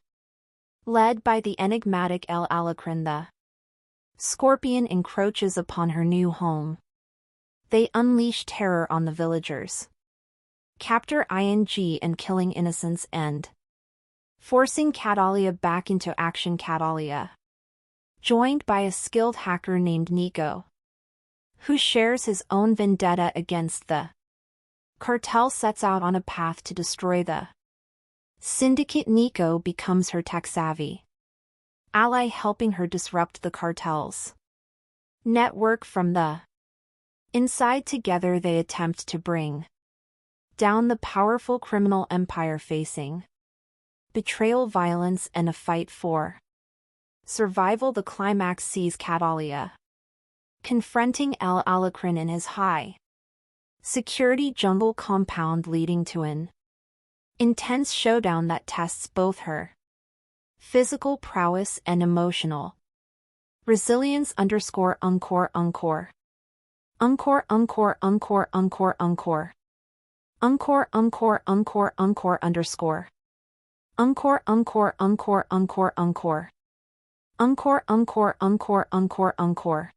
led by the enigmatic El Alacrán the Scorpion, encroaches upon her new home. They unleash terror on the villagers, capture ing and killing innocents, and forcing Catalia back into action. Catalia, joined by a skilled hacker named Nico, who shares his own vendetta against the cartel, sets out on a path to destroy the syndicate. Nico becomes her tech-savvy ally, helping her disrupt the cartel's network from the inside. Together they attempt to bring down the powerful criminal empire, facing betrayal, violence, and a fight for survival. The climax sees Catalia confronting El Alacrán in his high security jungle compound, leading to an intense showdown that tests both her physical prowess and emotional resilience. Underscore encore encore encore encore encore encore encore encore encore encore encore underscore encore encore encore encore encore encore encore encore encore encore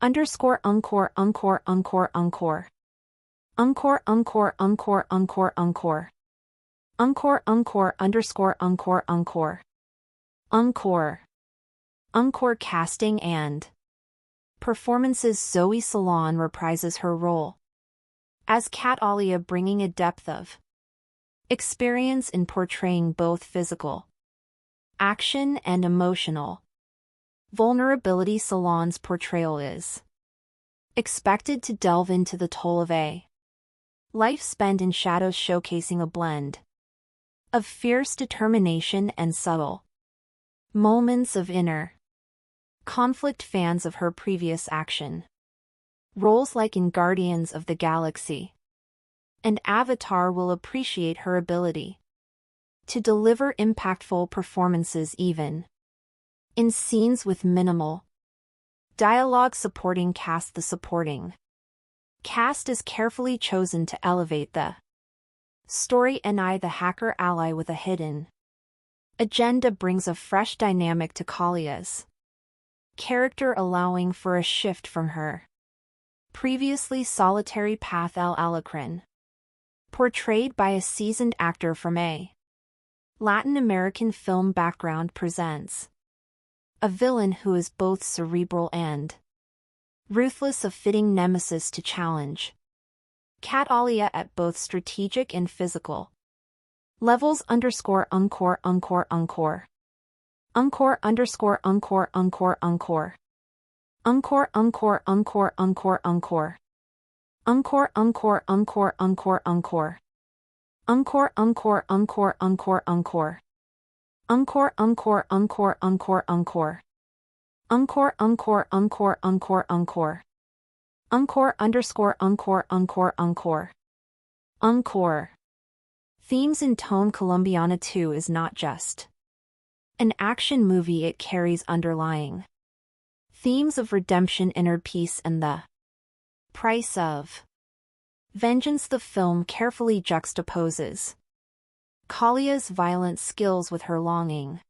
Underscore encore encore encore encore. Encore encore encore encore encore. Encore encore underscore encore encore. Encore. Encore casting and performances. Zoe Saldana reprises her role as Catalia, bringing a depth of experience in portraying both physical action and emotional vulnerability. Saldana's portrayal is expected to delve into the toll of a life spent in shadows, showcasing a blend of fierce determination and subtle moments of inner conflict. Fans of her previous action roles like in Guardians of the Galaxy and Avatar will appreciate her ability to deliver impactful performances even in scenes with minimal dialogue. Supporting cast. The supporting cast is carefully chosen to elevate the story, and the hacker ally with a hidden agenda brings a fresh dynamic to Kalia's character, allowing for a shift from her previously solitary path. Alacrin, portrayed by a seasoned actor from a Latin American film background, presents a villain who is both cerebral and ruthless, a fitting nemesis to challenge Catalia at both strategic and physical levels. Underscore encore encore encore. Encore underscore encore encore encore. Encore encore encore encore encore. Encore encore encore encore encore. Encore encore encore encore encore. Encore encore encore encore encore. Encore encore encore encore encore. Encore underscore encore encore encore. Encore. Themes and tone. Colombiana 2 is not just an action movie, it carries underlying themes of redemption, inner peace, and the price of vengeance. The film carefully juxtaposes Kalia's violent skills with her longing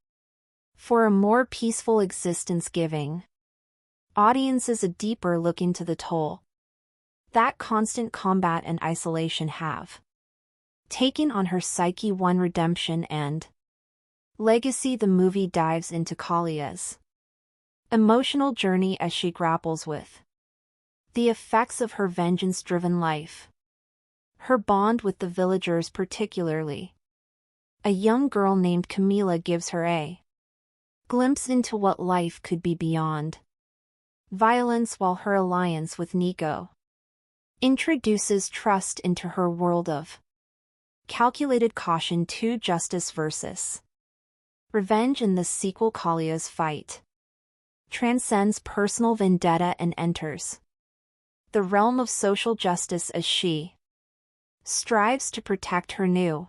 for a more peaceful existence, giving audiences a deeper look into the toll that constant combat and isolation have taken on her psyche. One redemption and legacy. The movie dives into Kalia's emotional journey as she grapples with the effects of her vengeance-driven life. Her bond with the villagers, particularly a young girl named Camila, gives her a glimpse into what life could be beyond violence, while her alliance with Nico introduces trust into her world of calculated caution. 2 Justice versus Revenge. In the sequel, Kalia's fight transcends personal vendetta and enters the realm of social justice as she strives to protect her new